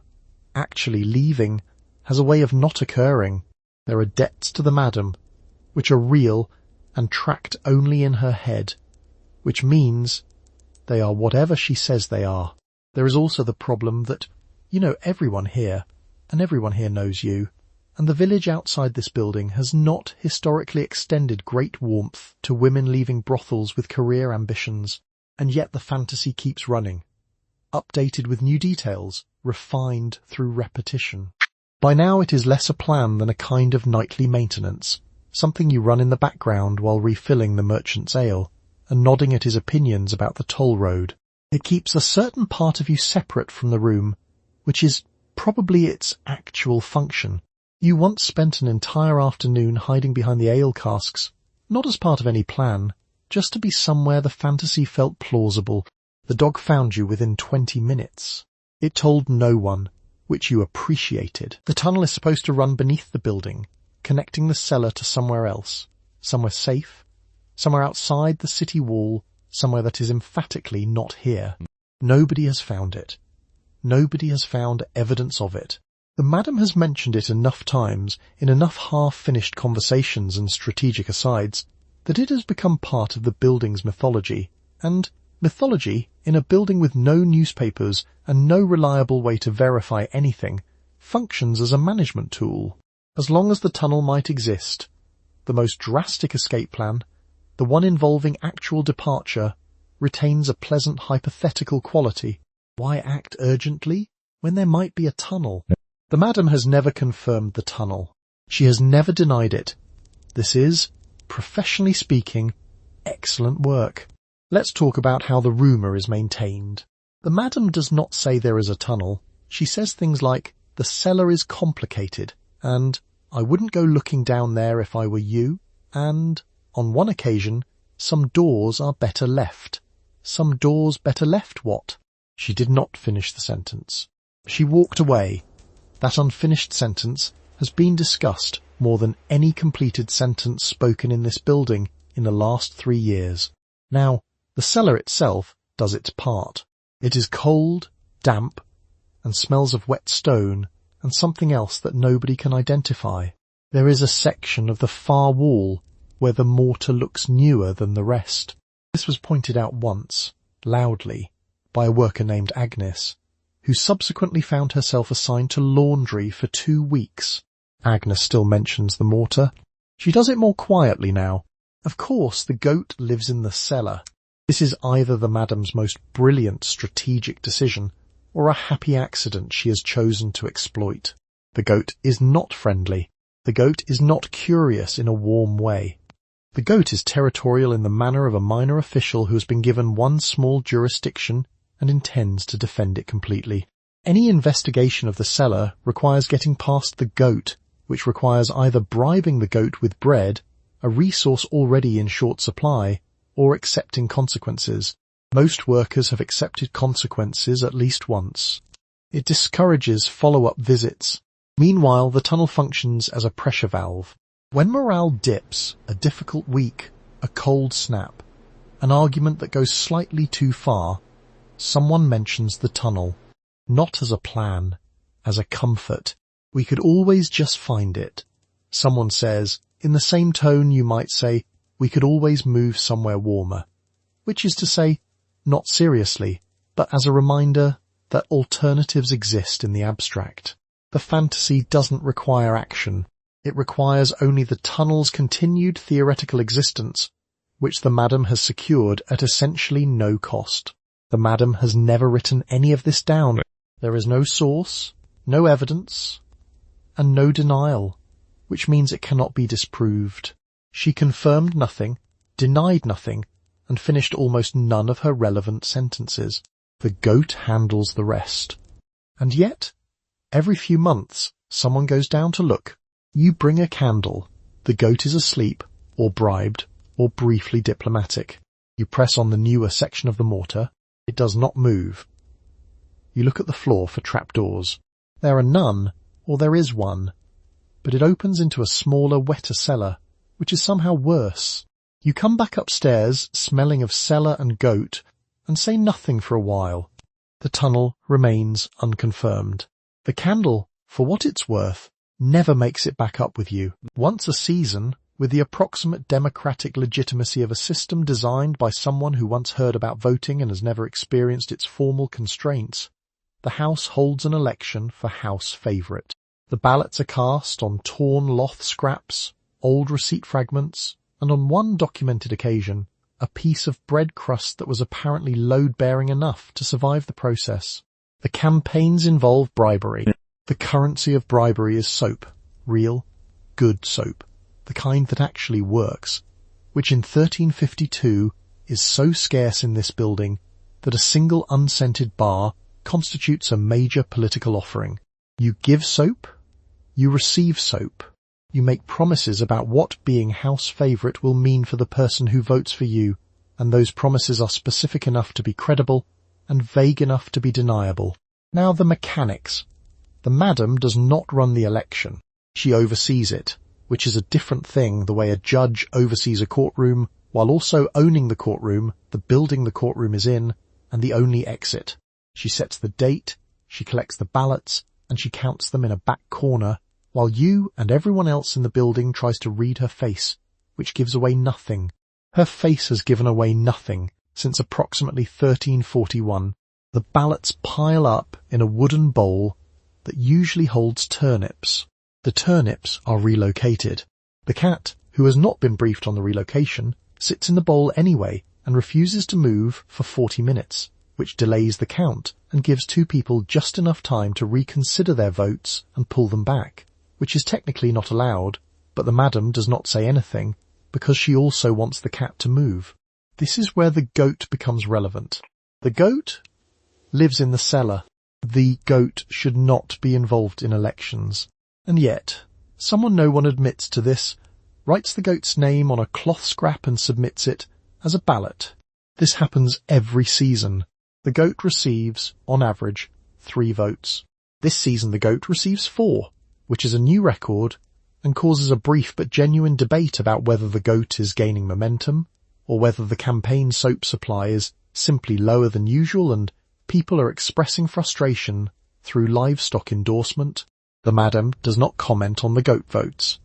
Speaker 1: actually leaving, has a way of not occurring. There are debts to the madam, which are real and tracked only in her head, which means they are whatever she says they are. There is also the problem that you know everyone here, and everyone here knows you, and the village outside this building has not historically extended great warmth to women leaving brothels with career ambitions, and yet the fantasy keeps running, updated with new details, refined through repetition. By now it is less a plan than a kind of nightly maintenance, something you run in the background while refilling the merchant's ale, and nodding at his opinions about the toll road. It keeps a certain part of you separate from the room, which is probably its actual function. You once spent an entire afternoon hiding behind the ale casks, not as part of any plan, just to be somewhere the fantasy felt plausible. The dog found you within 20 minutes. It told no one, which you appreciated. The tunnel is supposed to run beneath the building, connecting the cellar to somewhere else, somewhere safe, somewhere outside the city wall, somewhere that is emphatically not here. Nobody has found it. Nobody has found evidence of it. The madam has mentioned it enough times in enough half-finished conversations and strategic asides that it has become part of the building's mythology, and mythology in a building with no newspapers and no reliable way to verify anything functions as a management tool. As long as the tunnel might exist, the most drastic escape plan, the one involving actual departure, retains a pleasant hypothetical quality. Why act urgently when there might be a tunnel? The madam has never confirmed the tunnel. She has never denied it. This is, professionally speaking, excellent work. Let's talk about how the rumour is maintained. The madam does not say there is a tunnel. She says things like, the cellar is complicated, and I wouldn't go looking down there if I were you, and, on one occasion, some doors are better left. Some doors better left what? She did not finish the sentence. She walked away. That unfinished sentence has been discussed more than any completed sentence spoken in this building in the last 3 years. Now, the cellar itself does its part. It is cold, damp, and smells of wet stone and something else that nobody can identify. There is a section of the far wall where the mortar looks newer than the rest. This was pointed out once, loudly, by a worker named Agnes, who subsequently found herself assigned to laundry for 2 weeks. Agnes still mentions the mortar. She does it more quietly now. Of course, the goat lives in the cellar. This is either the madam's most brilliant strategic decision or a happy accident she has chosen to exploit. The goat is not friendly. The goat is not curious in a warm way. The goat is territorial in the manner of a minor official who has been given one small jurisdiction and intends to defend it completely. Any investigation of the cellar requires getting past the goat, which requires either bribing the goat with bread, a resource already in short supply, or accepting consequences. Most workers have accepted consequences at least once. It discourages follow-up visits. Meanwhile, the tunnel functions as a pressure valve. When morale dips, a difficult week, a cold snap, an argument that goes slightly too far, someone mentions the tunnel. Not as a plan, as a comfort. We could always just find it. Someone says, in the same tone you might say, we could always move somewhere warmer. Which is to say, not seriously, but as a reminder that alternatives exist in the abstract. The fantasy doesn't require action. It requires only the tunnel's continued theoretical existence, which the madam has secured at essentially no cost. The madam has never written any of this down. There is no source, no evidence, and no denial, which means it cannot be disproved. She confirmed nothing, denied nothing, and finished almost none of her relevant sentences. The goat handles the rest. And yet, every few months, someone goes down to look. You bring a candle. The goat is asleep, or bribed, or briefly diplomatic. You press on the newer section of the mortar. It does not move. You look at the floor for trapdoors. There are none, or there is one, but it opens into a smaller, wetter cellar, which is somehow worse. You come back upstairs, smelling of cellar and goat, and say nothing for a while. The tunnel remains unconfirmed. The candle, for what it's worth, never makes it back up with you. Once a season, with the approximate democratic legitimacy of a system designed by someone who once heard about voting and has never experienced its formal constraints, the House holds an election for House favourite. The ballots are cast on torn loth scraps, old receipt fragments, and on one documented occasion, a piece of bread crust that was apparently load-bearing enough to survive the process. The campaigns involve bribery. The currency of bribery is soap, real, good soap, the kind that actually works, which in 1352 is so scarce in this building that a single unscented bar constitutes a major political offering. You give soap, you receive soap. You make promises about what being house favourite will mean for the person who votes for you, and those promises are specific enough to be credible and vague enough to be deniable. Now the mechanics. The madam does not run the election. She oversees it, which is a different thing the way a judge oversees a courtroom, while also owning the courtroom, the building the courtroom is in, and the only exit. She sets the date, she collects the ballots, and she counts them in a back corner, while you and everyone else in the building tries to read her face, which gives away nothing. Her face has given away nothing since approximately 1341. The ballots pile up in a wooden bowl that usually holds turnips. The turnips are relocated. The cat, who has not been briefed on the relocation, sits in the bowl anyway and refuses to move for 40 minutes, which delays the count and gives two people just enough time to reconsider their votes and pull them back, which is technically not allowed, but the madam does not say anything because she also wants the cat to move. This is where the goat becomes relevant. The goat lives in the cellar. The goat should not be involved in elections. And yet, someone no one admits to this, writes the goat's name on a cloth scrap and submits it as a ballot. This happens every season. The goat receives, on average, 3 votes. This season the goat receives 4, which is a new record and causes a brief but genuine debate about whether the goat is gaining momentum or whether the campaign soap supply is simply lower than usual and people are expressing frustration through livestock endorsement. The madam does not comment on the goat votes.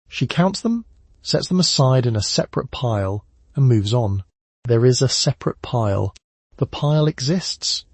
Speaker 1: She counts them, sets them aside in a separate pile, and moves on. There is a separate pile. The pile exists.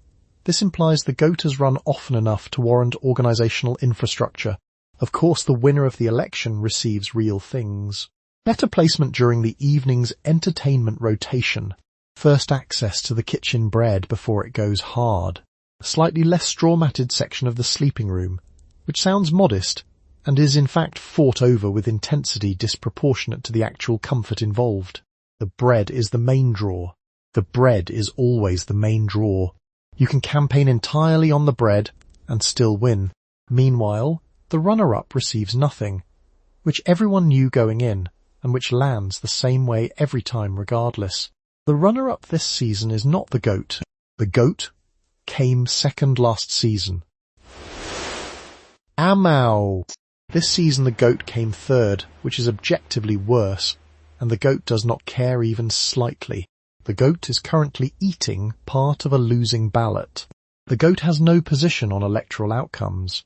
Speaker 1: This implies the goat has run often enough to warrant organizational infrastructure. Of course, the winner of the election receives real things. Better placement during the evening's entertainment rotation. First access to the kitchen bread before it goes hard. A slightly less straw-matted section of the sleeping room, which sounds modest and is in fact fought over with intensity disproportionate to the actual comfort involved. The bread is the main draw. The bread is always the main draw. You can campaign entirely on the bread and still win. Meanwhile, the runner-up receives nothing, which everyone knew going in, and which lands the same way every time regardless. The runner-up this season is not the goat. The goat came second last season. Amau! This season the goat came third, which is objectively worse, and the goat does not care even slightly. The goat is currently eating part of a losing ballot. The goat has no position on electoral outcomes.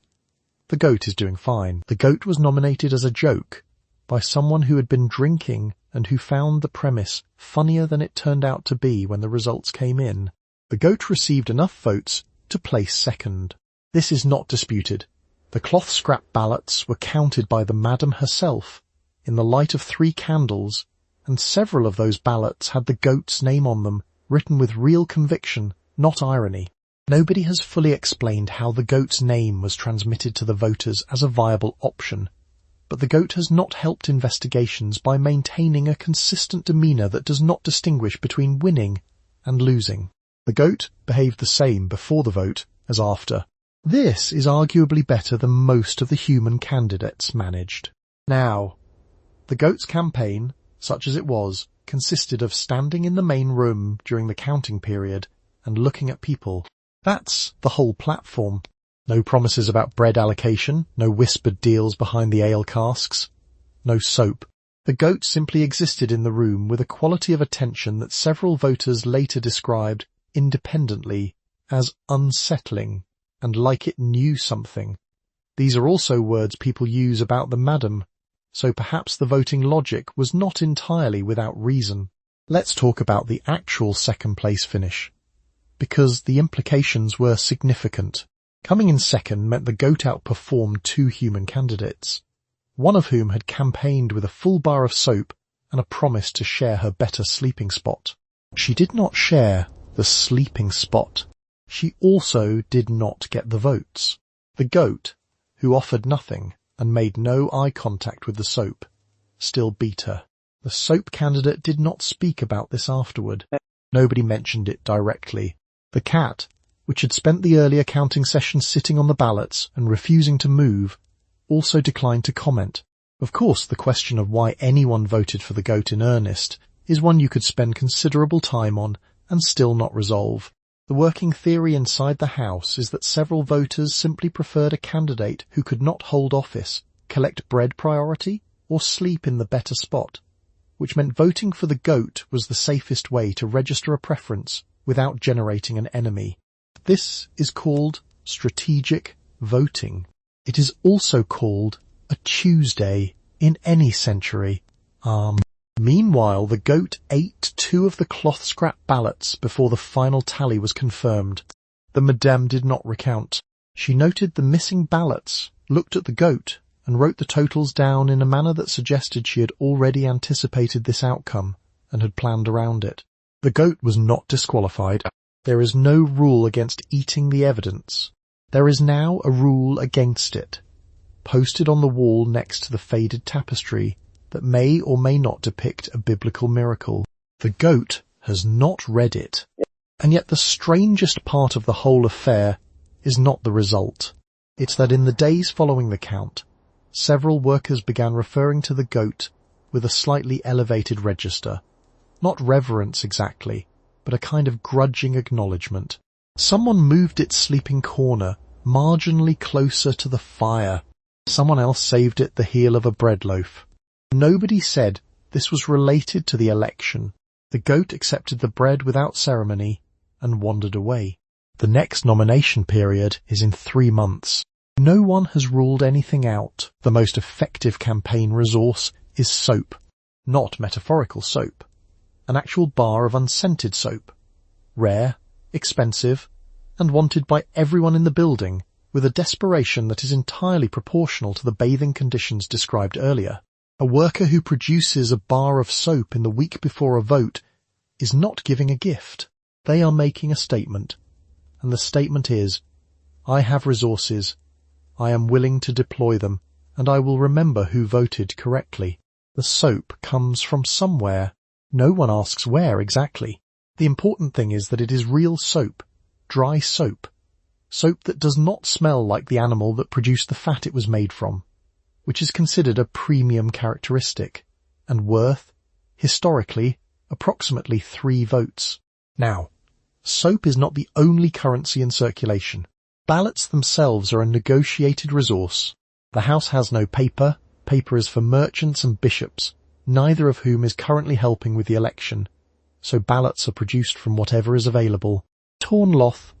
Speaker 1: The goat is doing fine. The goat was nominated as a joke by someone who had been drinking and who found the premise funnier than it turned out to be when the results came in. The goat received enough votes to place second. This is not disputed. The cloth scrap ballots were counted by the madam herself in the light of 3 candles, and several of those ballots had the goat's name on them, written with real conviction, not irony. Nobody has fully explained how the goat's name was transmitted to the voters as a viable option, but the goat has not helped investigations by maintaining a consistent demeanour that does not distinguish between winning and losing. The goat behaved the same before the vote as after. This is arguably better than most of the human candidates managed. Now, the goat's campaign, such as it was, consisted of standing in the main room during the counting period and looking at people. That's the whole platform. No promises about bread allocation, no whispered deals behind the ale casks, no soap. The goat simply existed in the room with a quality of attention that several voters later described independently as unsettling and like it knew something. These are also words people use about the madam, so perhaps the voting logic was not entirely without reason. Let's talk about the actual second place finish, because the implications were significant. Coming in second meant the goat outperformed 2 human candidates, one of whom had campaigned with a full bar of soap and a promise to share her better sleeping spot. She did not share the sleeping spot. She also did not get the votes. The goat, who offered nothing and made no eye contact with the soap, still beat her. The soap candidate did not speak about this afterward. Nobody mentioned it directly. The cat, which had spent the earlier counting session sitting on the ballots and refusing to move, also declined to comment. Of course, the question of why anyone voted for the goat in earnest is one you could spend considerable time on and still not resolve. The working theory inside the House is that several voters simply preferred a candidate who could not hold office, collect bread priority, or sleep in the better spot, which meant voting for the goat was the safest way to register a preference without generating an enemy. This is called strategic voting. It is also called a Tuesday in any century. Meanwhile, the goat ate 2 of the cloth scrap ballots before the final tally was confirmed. The madame did not recount. She noted the missing ballots, looked at the goat, and wrote the totals down in a manner that suggested she had already anticipated this outcome and had planned around it. The goat was not disqualified. There is no rule against eating the evidence. There is now a rule against it, posted on the wall next to the faded tapestry that may or may not depict a biblical miracle. The goat has not read it. And yet the strangest part of the whole affair is not the result. It's that in the days following the count, several workers began referring to the goat with a slightly elevated register. Not reverence exactly, but a kind of grudging acknowledgement. Someone moved its sleeping corner marginally closer to the fire. Someone else saved it the heel of a bread loaf. Nobody said this was related to the election. The goat accepted the bread without ceremony and wandered away. The next nomination period is in 3 months. No one has ruled anything out. The most effective campaign resource is soap, not metaphorical soap. An actual bar of unscented soap. Rare, expensive, and wanted by everyone in the building with a desperation that is entirely proportional to the bathing conditions described earlier. A worker who produces a bar of soap in the week before a vote is not giving a gift. They are making a statement. And the statement is, I have resources, I am willing to deploy them, and I will remember who voted correctly. The soap comes from somewhere. No one asks where exactly. The important thing is that it is real soap, dry soap. Soap that does not smell like the animal that produced the fat it was made from, which is considered a premium characteristic, and worth, historically, approximately 3 votes. Now, soap is not the only currency in circulation. Ballots themselves are a negotiated resource. The House has no paper. Paper is for merchants and bishops, neither of whom is currently helping with the election, so ballots are produced from whatever is available. Torn cloth,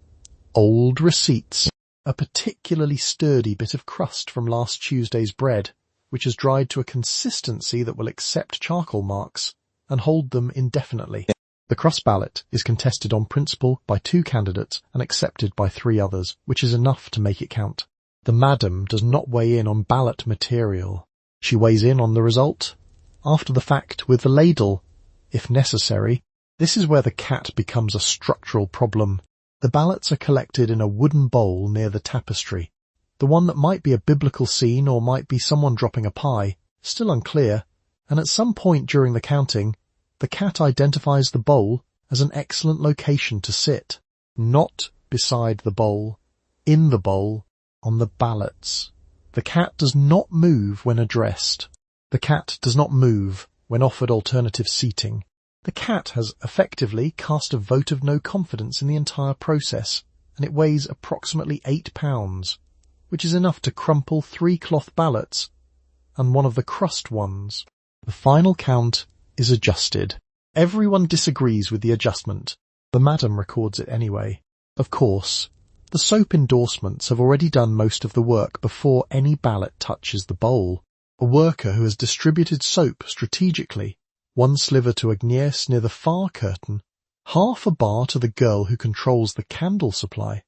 Speaker 1: old receipts, a particularly sturdy bit of crust from last Tuesday's bread, which has dried to a consistency that will accept charcoal marks and hold them indefinitely. The cross ballot is contested on principle by 2 candidates and accepted by 3 others, which is enough to make it count. The madam does not weigh in on ballot material. She weighs in on the result, after the fact, with the ladle, if necessary. This is where the cat becomes a structural problem. The ballots are collected in a wooden bowl near the tapestry. The one that might be a biblical scene or might be someone dropping a pie, still unclear, and at some point during the counting, the cat identifies the bowl as an excellent location to sit, not beside the bowl, in the bowl, on the ballots. The cat does not move when addressed. The cat does not move when offered alternative seating. The cat has effectively cast a vote of no confidence in the entire process, and it weighs approximately 8 pounds, which is enough to crumple 3 cloth ballots and one of the crust ones. The final count is adjusted. Everyone disagrees with the adjustment. The madam records it anyway. Of course, the soap endorsements have already done most of the work before any ballot touches the bowl. A worker who has distributed soap strategically, 1 sliver to Agnes near the far curtain, half a bar to the girl who controls the candle supply,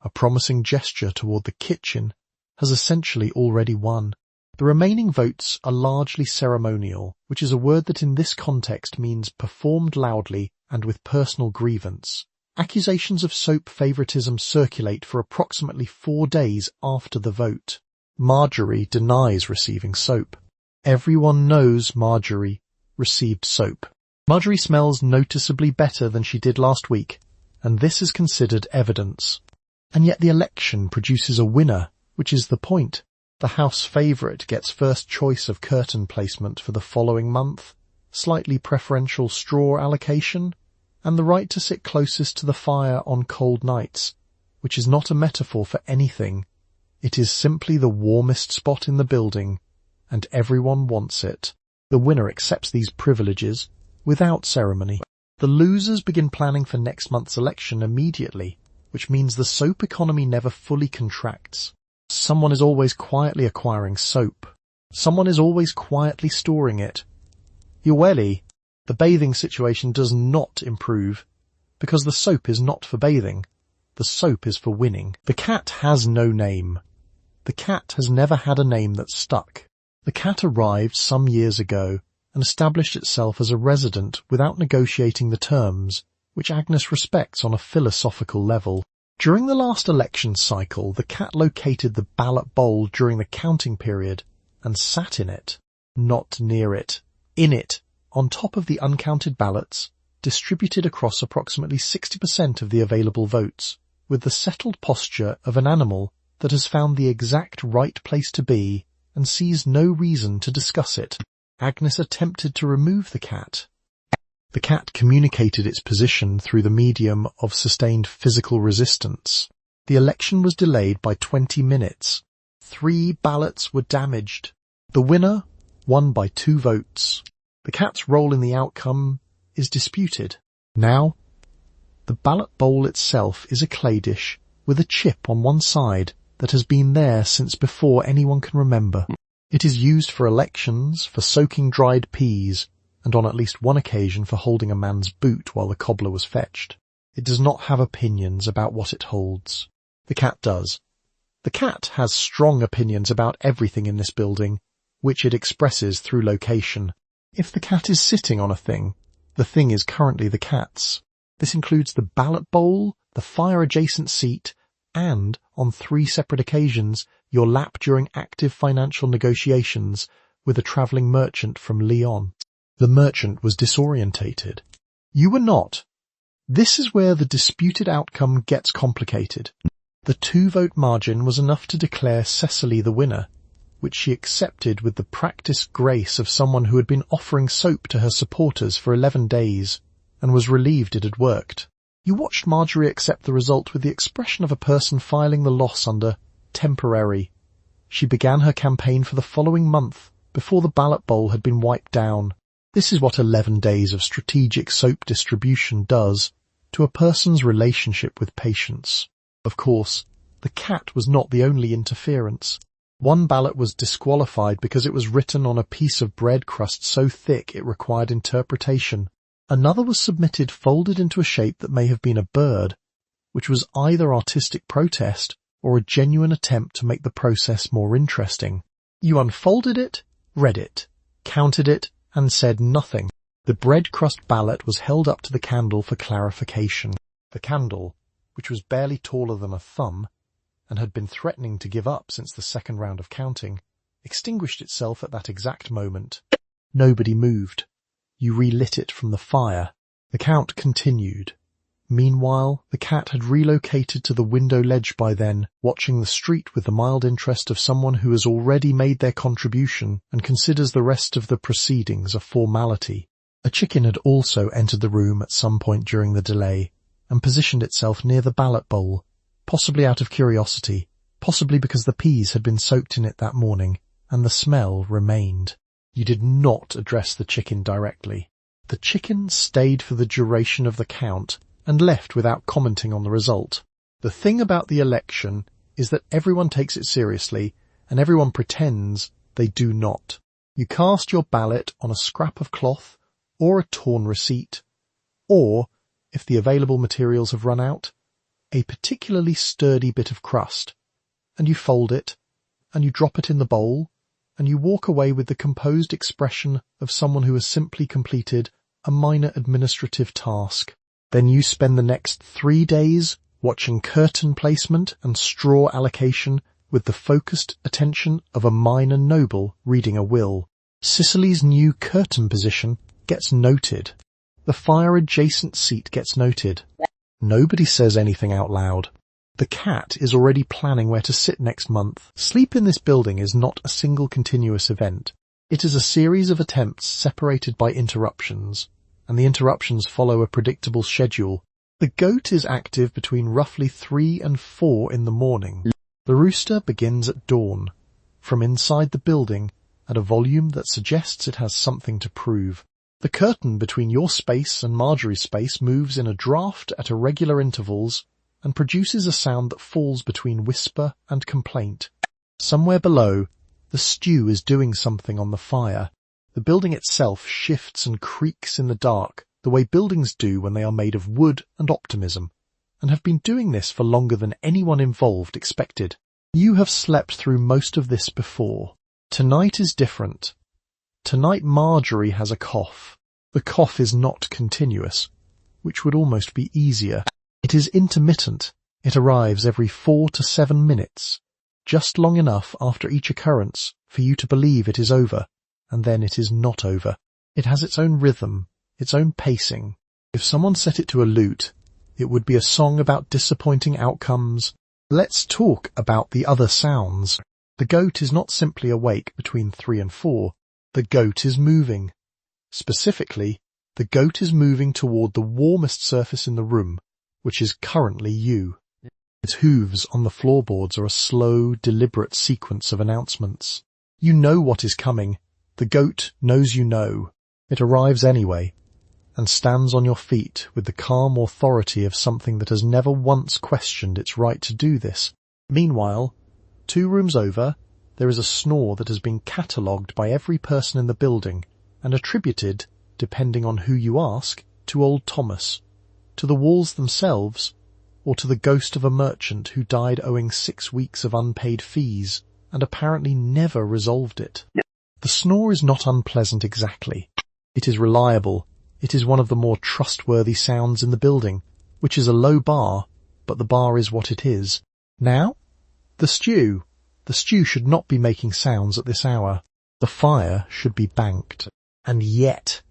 Speaker 1: a promising gesture toward the kitchen, has essentially already won. The remaining votes are largely ceremonial, which is a word that in this context means performed loudly and with personal grievance. Accusations of soap favoritism circulate for approximately 4 days after the vote. Marjorie denies receiving soap. Everyone knows Marjorie received soap. Marjorie smells noticeably better than she did last week, and this is considered evidence. And yet the election produces a winner, which is the point. The House favourite gets first choice of curtain placement for the following month, slightly preferential straw allocation, and the right to sit closest to the fire on cold nights, which is not a metaphor for anything. It is simply the warmest spot in the building, and everyone wants it. The winner accepts these privileges without ceremony. The losers begin planning for next month's election immediately, which means the soap economy never fully contracts. Someone is always quietly acquiring soap. Someone is always quietly storing it. Ueli, the bathing situation does not improve, because the soap is not for bathing. The soap is for winning. The cat has no name. The cat has never had a name that stuck. The cat arrived some years ago and established itself as a resident without negotiating the terms, which Agnes respects on a philosophical level. During the last election cycle, the cat located the ballot bowl during the counting period and sat in it, not near it, in it, on top of the uncounted ballots, distributed across approximately 60% of the available votes, with the settled posture of an animal that has found the exact right place to be and sees no reason to discuss it. Agnes attempted to remove the cat. The cat communicated its position through the medium of sustained physical resistance. The election was delayed by 20 minutes. 3 ballots were damaged. The winner won by 2 votes. The cat's role in the outcome is disputed. Now, the ballot bowl itself is a clay dish with a chip on one side that has been there since before anyone can remember. It is used for elections, for soaking dried peas, and on at least one occasion for holding a man's boot while the cobbler was fetched. It does not have opinions about what it holds. The cat does. The cat has strong opinions about everything in this building, which it expresses through location. If the cat is sitting on a thing, the thing is currently the cat's. This includes the ballot bowl, the fire-adjacent seat, and, on 3 separate occasions, your lap during active financial negotiations with a travelling merchant from Lyon. The merchant was disorientated. You were not. This is where the disputed outcome gets complicated. The 2-vote margin was enough to declare Cecily the winner, which she accepted with the practiced grace of someone who had been offering soap to her supporters for 11 days and was relieved it had worked. You watched Marjorie accept the result with the expression of a person filing the loss under temporary. She began her campaign for the following month before the ballot bowl had been wiped down. This is what 11 days of strategic soap distribution does to a person's relationship with patience. Of course, the cat was not the only interference. One ballot was disqualified because it was written on a piece of bread crust so thick it required interpretation. Another was submitted folded into a shape that may have been a bird, which was either artistic protest or a genuine attempt to make the process more interesting. You unfolded it, read it, counted it, and said nothing. The bread crust ballot was held up to the candle for clarification. The candle, which was barely taller than a thumb, and had been threatening to give up since the second round of counting, extinguished itself at that exact moment. Nobody moved. You relit it from the fire. The count continued. Meanwhile, the cat had relocated to the window ledge by then, watching the street with the mild interest of someone who has already made their contribution and considers the rest of the proceedings a formality. A chicken had also entered the room at some point during the delay and positioned itself near the ballot bowl, possibly out of curiosity, possibly because the peas had been soaked in it that morning and the smell remained. You did not address the chicken directly. The chicken stayed for the duration of the count and left without commenting on the result. The thing about the election is that everyone takes it seriously and everyone pretends they do not. You cast your ballot on a scrap of cloth or a torn receipt, or, if the available materials have run out, a particularly sturdy bit of crust, and you fold it, and you drop it in the bowl, and you walk away with the composed expression of someone who has simply completed a minor administrative task. Then you spend the next 3 days watching curtain placement and straw allocation with the focused attention of a minor noble reading a will. Cicily's new curtain position gets noted. The fire-adjacent seat gets noted. Nobody says anything out loud. The cat is already planning where to sit next month. Sleep in this building is not a single continuous event. It is a series of attempts separated by interruptions, and the interruptions follow a predictable schedule. The goat is active between roughly 3 and 4 in the morning. The rooster begins at dawn, from inside the building, at a volume that suggests it has something to prove. The curtain between your space and Marjorie's space moves in a draft at irregular intervals and produces a sound that falls between whisper and complaint. Somewhere below, the stew is doing something on the fire. The building itself shifts and creaks in the dark, the way buildings do when they are made of wood and optimism, and have been doing this for longer than anyone involved expected. You have slept through most of this before. Tonight is different. Tonight Marjorie has a cough. The cough is not continuous, which would almost be easier. It is intermittent. It arrives every 4 to 7 minutes, just long enough after each occurrence for you to believe it is over, and then it is not over. It has its own rhythm, its own pacing. If someone set it to a lute, it would be a song about disappointing outcomes. Let's talk about the other sounds. The goat is not simply awake between 3 and 4. The goat is moving. Specifically, the goat is moving toward the warmest surface in the room, which is currently you. Its hooves on the floorboards are a slow, deliberate sequence of announcements. You know what is coming. The goat knows you know. It arrives anyway, and stands on your feet with the calm authority of something that has never once questioned its right to do this. Meanwhile, 2 rooms over, there is a snore that has been catalogued by every person in the building and attributed, depending on who you ask, to old Thomas, to the walls themselves, or to the ghost of a merchant who died owing 6 weeks of unpaid fees and apparently never resolved it. The snore is not unpleasant exactly. It is reliable. It is one of the more trustworthy sounds in the building, which is a low bar, but the bar is what it is. Now, the stew. The stew should not be making sounds at this hour. The fire should be banked. And yet,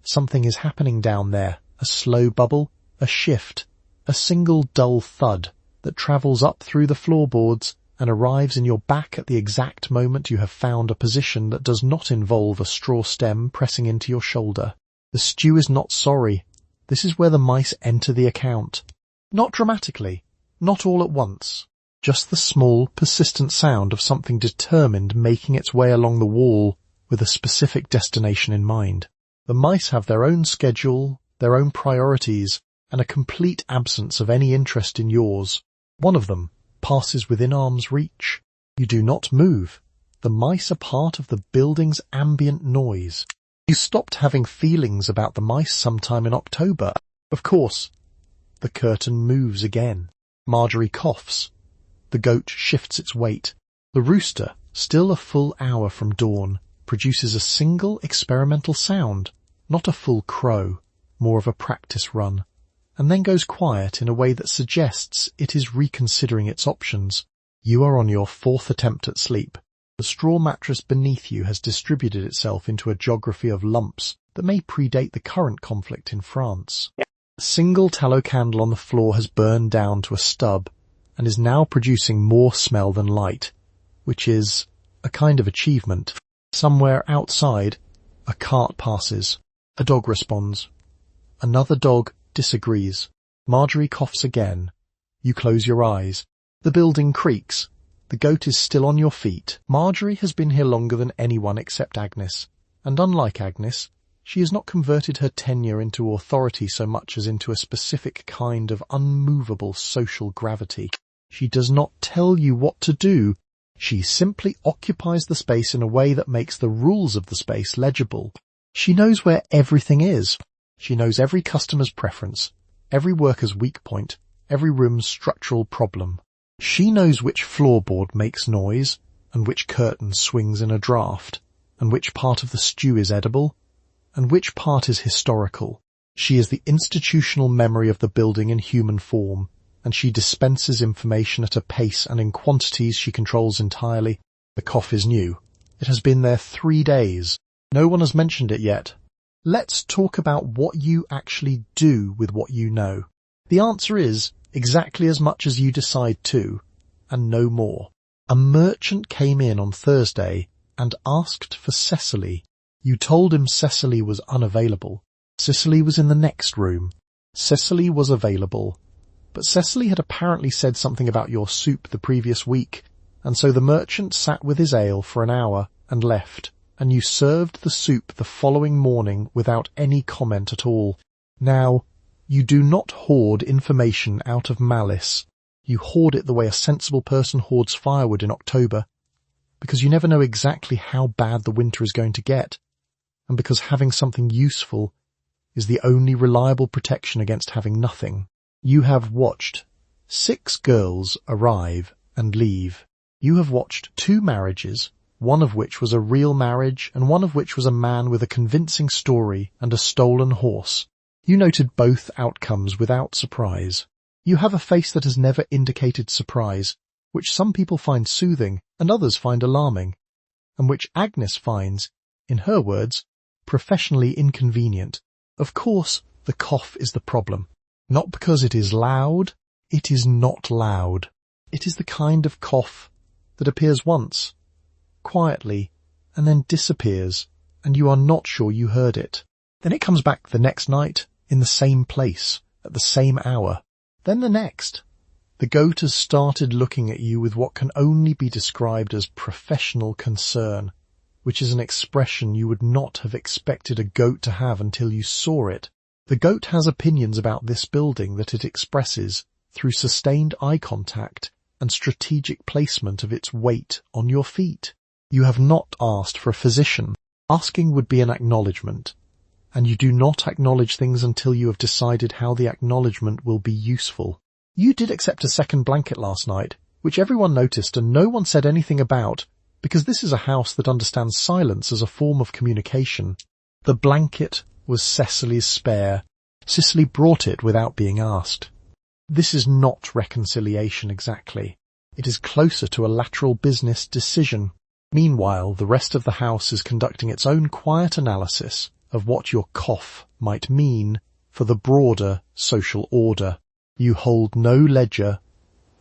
Speaker 1: something is happening down there, a slow bubble, A shift, a single dull thud that travels up through the floorboards and arrives in your back at the exact moment you have found a position that does not involve a straw stem pressing into your shoulder. The stew is not sorry. This is where the mice enter the account. Not dramatically, not all at once. Just the small, persistent sound of something determined making its way along the wall with a specific destination in mind. The mice have their own schedule, their own priorities, and a complete absence of any interest in yours. One of them passes within arm's reach. You do not move. The mice are part of the building's ambient noise. You stopped having feelings about the mice sometime in October. Of course, the curtain moves again. Marjorie coughs. The goat shifts its weight. The rooster, still a full hour from dawn, produces a single experimental sound, not a full crow, more of a practice run, and then goes quiet in a way that suggests it is reconsidering its options. You are on your fourth attempt at sleep. The straw mattress beneath you has distributed itself into a geography of lumps that may predate the current conflict in France. A single tallow candle on the floor has burned down to a stub and is now producing more smell than light, which is a kind of achievement. Somewhere outside, a cart passes. A dog responds. Another dog disagrees. Marjorie coughs again. You close your eyes. The building creaks. The goat is still on your feet. Marjorie has been here longer than anyone except Agnes, and unlike Agnes, she has not converted her tenure into authority so much as into a specific kind of unmovable social gravity. She does not tell you what to do. She simply occupies the space in a way that makes the rules of the space legible. She knows where everything is. She knows every customer's preference, every worker's weak point, every room's structural problem. She knows which floorboard makes noise, and which curtain swings in a draught, and which part of the stew is edible, and which part is historical. She is the institutional memory of the building in human form, and she dispenses information at a pace and in quantities she controls entirely. The cough is new. It has been there 3 days. No one has mentioned it yet. Let's talk about what you actually do with what you know. The answer is exactly as much as you decide to, and no more. A merchant came in on Thursday and asked for Cecily. You told him Cecily was unavailable. Cecily was in the next room. Cecily was available. But Cecily had apparently said something about your soup the previous week, and so the merchant sat with his ale for an hour and left, and you served the soup the following morning without any comment at all. Now, you do not hoard information out of malice. You hoard it the way a sensible person hoards firewood in October, because you never know exactly how bad the winter is going to get, and because having something useful is the only reliable protection against having nothing. You have watched 6 girls arrive and leave. You have watched 2 marriages, one of which was a real marriage and one of which was a man with a convincing story and a stolen horse. You noted both outcomes without surprise. You have a face that has never indicated surprise, which some people find soothing and others find alarming, and which Agnes finds, in her words, professionally inconvenient. Of course, the cough is the problem. Not because it is loud, it is not loud. It is the kind of cough that appears once, quietly, and then disappears, and you are not sure you heard it. Then it comes back the next night, in the same place, at the same hour. Then the next. The goat has started looking at you with what can only be described as professional concern, which is an expression you would not have expected a goat to have until you saw it. The goat has opinions about this building that it expresses through sustained eye contact and strategic placement of its weight on your feet. You have not asked for a physician. Asking would be an acknowledgement, and you do not acknowledge things until you have decided how the acknowledgement will be useful. You did accept a second blanket last night, which everyone noticed and no one said anything about, because this is a house that understands silence as a form of communication. The blanket was Cecily's spare. Cecily brought it without being asked. This is not reconciliation exactly. It is closer to a lateral business decision. Meanwhile, the rest of the house is conducting its own quiet analysis of what your cough might mean for the broader social order. You hold no ledger,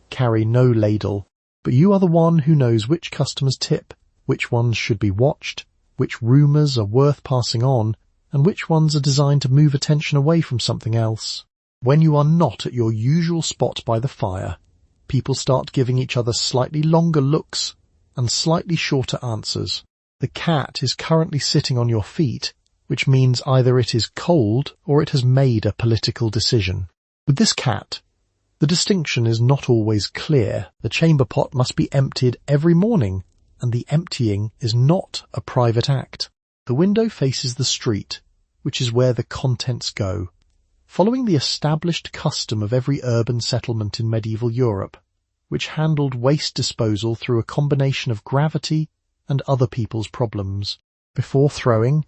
Speaker 1: carry no ladle, but you are the one who knows which customers tip, which ones should be watched, which rumours are worth passing on, and which ones are designed to move attention away from something else. When you are not at your usual spot by the fire, people start giving each other slightly longer looks and slightly shorter answers. The cat is currently sitting on your feet, which means either it is cold or it has made a political decision. With this cat, the distinction is not always clear. The chamber pot must be emptied every morning, and the emptying is not a private act. The window faces the street, which is where the contents go. Following the established custom of every urban settlement in medieval Europe, which handled waste disposal through a combination of gravity and other people's problems. Before throwing,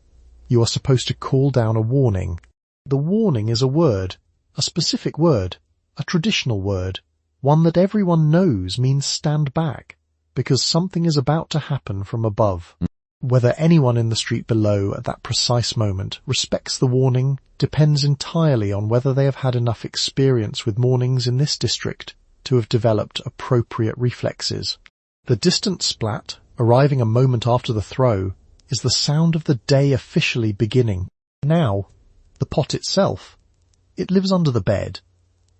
Speaker 1: you are supposed to call down a warning. The warning is a word, a specific word, a traditional word, one that everyone knows means stand back, because something is about to happen from above. Whether anyone in the street below at that precise moment respects the warning depends entirely on whether they have had enough experience with mornings in this district to have developed appropriate reflexes. The distant splat, arriving a moment after the throw, is the sound of the day officially beginning. Now, the pot itself, it lives under the bed,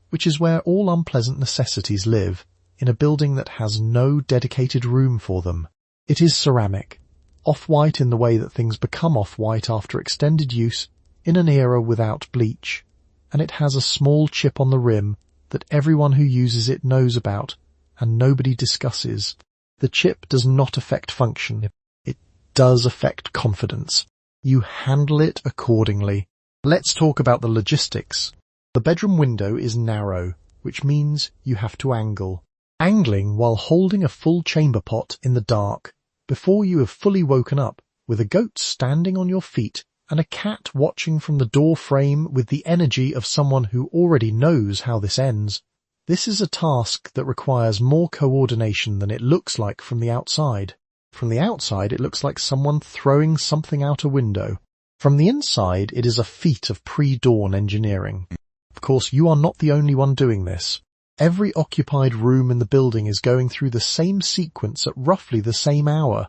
Speaker 1: which is where all unpleasant necessities live, in a building that has no dedicated room for them. It is ceramic, off-white in the way that things become off-white after extended use in an era without bleach, and it has a small chip on the rim that everyone who uses it knows about and nobody discusses. The chip does not affect function. It does affect confidence. You handle it accordingly. Let's talk about the logistics. The bedroom window is narrow, which means you have to angle. Angling while holding a full chamber pot in the dark, before you have fully woken up, with a goat standing on your feet and a cat watching from the door frame with the energy of someone who already knows how this ends. This is a task that requires more coordination than it looks like from the outside. From the outside, it looks like someone throwing something out a window. From the inside, it is a feat of pre-dawn engineering. Of course, you are not the only one doing this. Every occupied room in the building is going through the same sequence at roughly the same hour,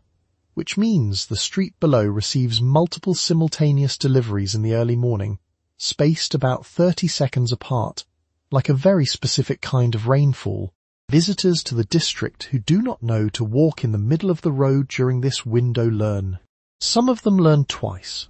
Speaker 1: which means the street below receives multiple simultaneous deliveries in the early morning, spaced about 30 seconds apart, like a very specific kind of rainfall. Visitors to the district who do not know to walk in the middle of the road during this window learn. Some of them learn twice.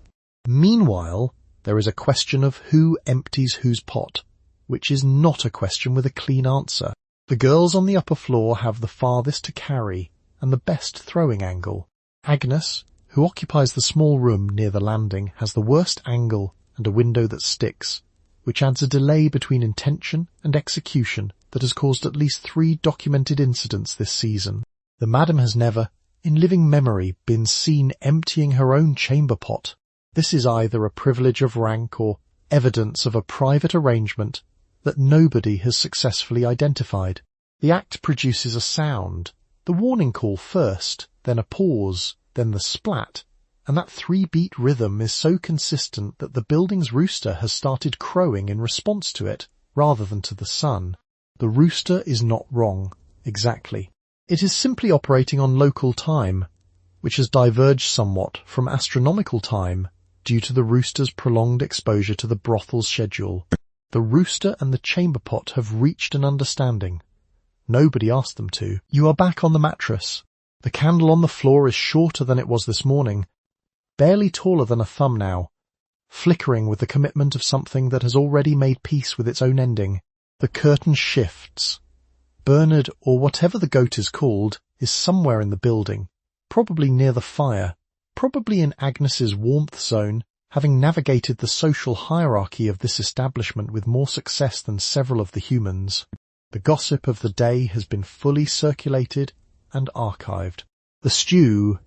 Speaker 1: Meanwhile, there is a question of who empties whose pot, which is not a question with a clean answer. The girls on the upper floor have the farthest to carry and the best throwing angle. Agnes, who occupies the small room near the landing, has the worst angle and a window that sticks, which adds a delay between intention and execution that has caused at least 3 documented incidents this season. The madam has never, in living memory, been seen emptying her own chamber pot. This is either a privilege of rank or evidence of a private arrangement that nobody has successfully identified. The act produces a sound, the warning call first, then a pause, then the splat, and that 3-beat rhythm is so consistent that the building's rooster has started crowing in response to it, rather than to the sun. The rooster is not wrong, exactly. It is simply operating on local time, which has diverged somewhat from astronomical time due to the rooster's prolonged exposure to the brothel's schedule. The rooster and the chamber pot have reached an understanding. Nobody asked them to. You are back on the mattress. The candle on the floor is shorter than it was this morning, barely taller than a thumb now, flickering with the commitment of something that has already made peace with its own ending. The curtain shifts. Bernard, or whatever the goat is called, is somewhere in the building, probably near the fire, probably in Agnes's warmth zone, having navigated the social hierarchy of this establishment with more success than several of the humans. The gossip of the day has been fully circulated and archived. The stew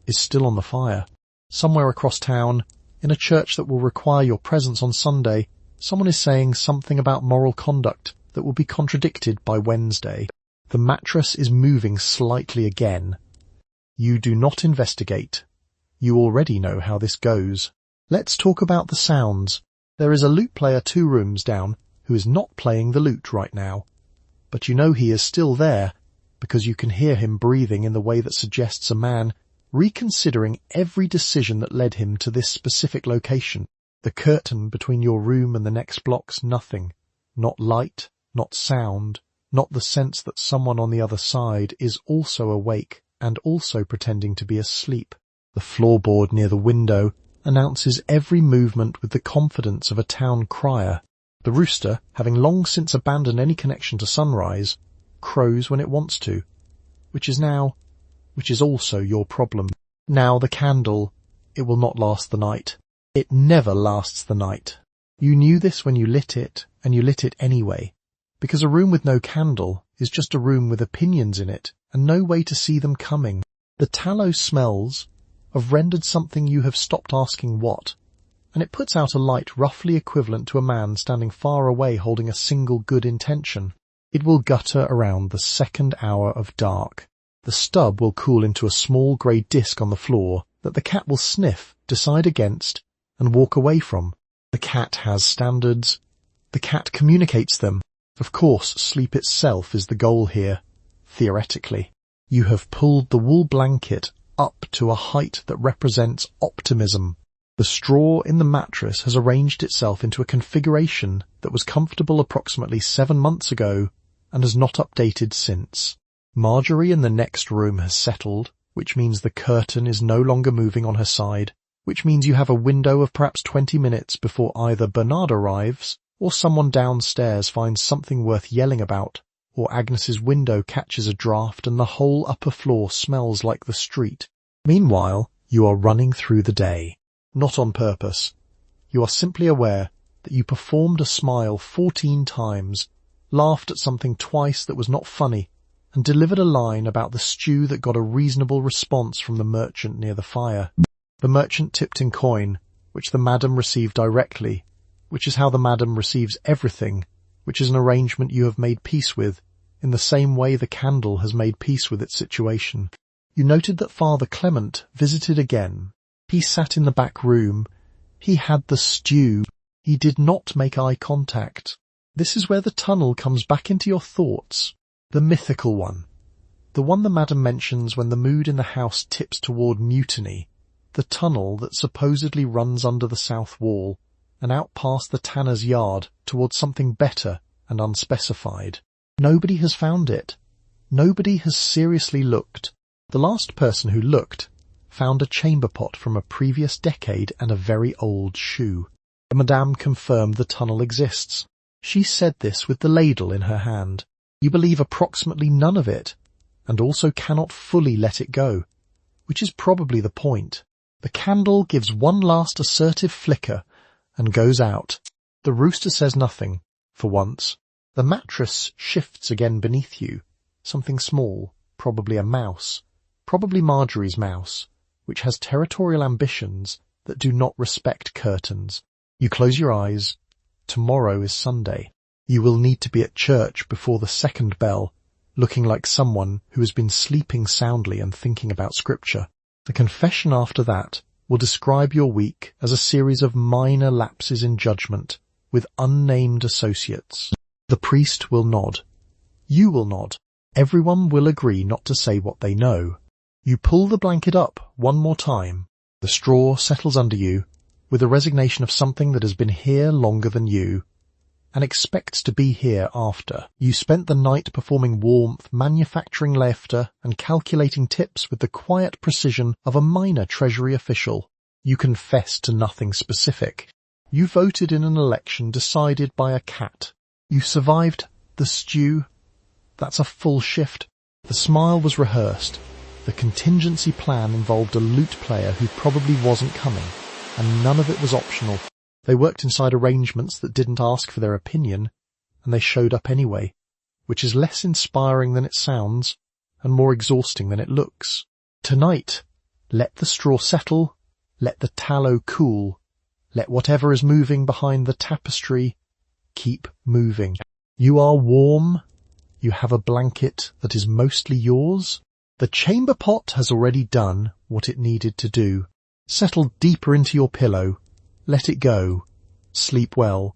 Speaker 1: is still on the fire. Somewhere across town, in a church that will require your presence on Sunday, someone is saying something about moral conduct that will be contradicted by Wednesday. The mattress is moving slightly again. You do not investigate. You already know how this goes. Let's talk about the sounds. There is a lute player 2 rooms down who is not playing the lute right now, but you know he is still there because you can hear him breathing in the way that suggests a man reconsidering every decision that led him to this specific location. The curtain between your room and the next block's nothing. Not light, not sound, not the sense that someone on the other side is also awake and also pretending to be asleep. The floorboard near the window announces every movement with the confidence of a town crier. The rooster, having long since abandoned any connection to sunrise, crows when it wants to, which is also your problem. Now the candle, it will not last the night. It never lasts the night. You knew this when you lit it, and you lit it anyway, because a room with no candle is just a room with opinions in it and no way to see them coming. The tallow smells have rendered something you have stopped asking what, and it puts out a light roughly equivalent to a man standing far away holding a single good intention. It will gutter around the 2nd hour of dark. The stub will cool into a small grey disc on the floor that the cat will sniff, decide against, and walk away from. The cat has standards. The cat communicates them. Of course, sleep itself is the goal here, theoretically. You have pulled the wool blanket up to a height that represents optimism. The straw in the mattress has arranged itself into a configuration that was comfortable approximately 7 months ago and has not updated since. Marjorie in the next room has settled, which means the curtain is no longer moving on her side, which means you have a window of perhaps 20 minutes before either Bernard arrives or someone downstairs finds something worth yelling about, or Agnes's window catches a draft and the whole upper floor smells like the street. Meanwhile, you are running through the day. Not on purpose. You are simply aware that you performed a smile 14 times, laughed at something twice that was not funny, and delivered a line about the stew that got a reasonable response from the merchant near the fire. The merchant tipped in coin, which the madam received directly, which is how the madam receives everything, which is an arrangement you have made peace with, in the same way the candle has made peace with its situation. You noted that Father Clement visited again. He sat in the back room. He had the stew. He did not make eye contact. This is where the tunnel comes back into your thoughts. The mythical one. The one the madam mentions when the mood in the house tips toward mutiny. The tunnel that supposedly runs under the south wall and out past the tanner's yard towards something better and unspecified. Nobody has found it. Nobody has seriously looked. The last person who looked found a chamber pot from a previous decade and a very old shoe. The madame confirmed the tunnel exists. She said this with the ladle in her hand. You believe approximately none of it, and also cannot fully let it go, which is probably the point. The candle gives one last assertive flicker and goes out. The rooster says nothing, for once. The mattress shifts again beneath you. Something small, probably a mouse, probably Marjorie's mouse, which has territorial ambitions that do not respect curtains. You close your eyes. Tomorrow is Sunday. You will need to be at church before the 2nd bell, looking like someone who has been sleeping soundly and thinking about scripture. The confession after that will describe your week as a series of minor lapses in judgment with unnamed associates. The priest will nod. You will nod. Everyone will agree not to say what they know. You pull the blanket up one more time. The straw settles under you with the resignation of something that has been here longer than you and expects to be here after. You spent the night performing warmth, manufacturing laughter, and calculating tips with the quiet precision of a minor treasury official. You confessed to nothing specific. You voted in an election decided by a cat. You survived the stew. That's a full shift. The smile was rehearsed. The contingency plan involved a lute player who probably wasn't coming, and none of it was optional. They worked inside arrangements that didn't ask for their opinion, and they showed up anyway, which is less inspiring than it sounds, and more exhausting than it looks. Tonight, let the straw settle, let the tallow cool, let whatever is moving behind the tapestry keep moving. You are warm, you have a blanket that is mostly yours. The chamber pot has already done what it needed to do. Settle deeper into your pillow. Let it go. Sleep well.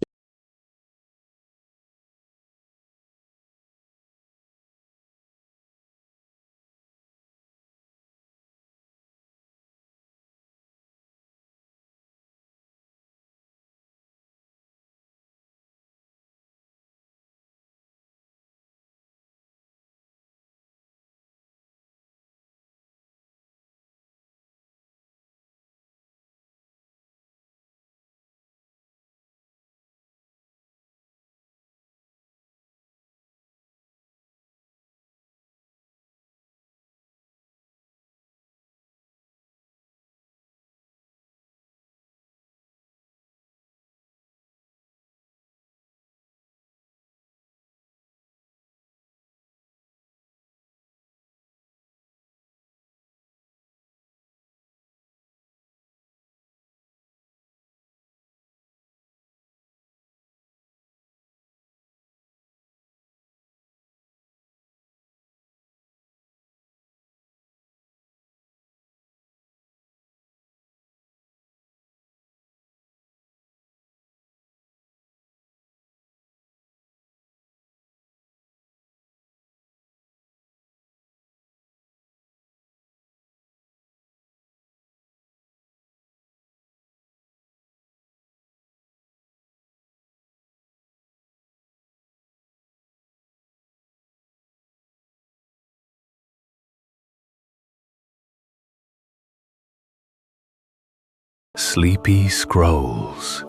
Speaker 2: Sleepy scrolls.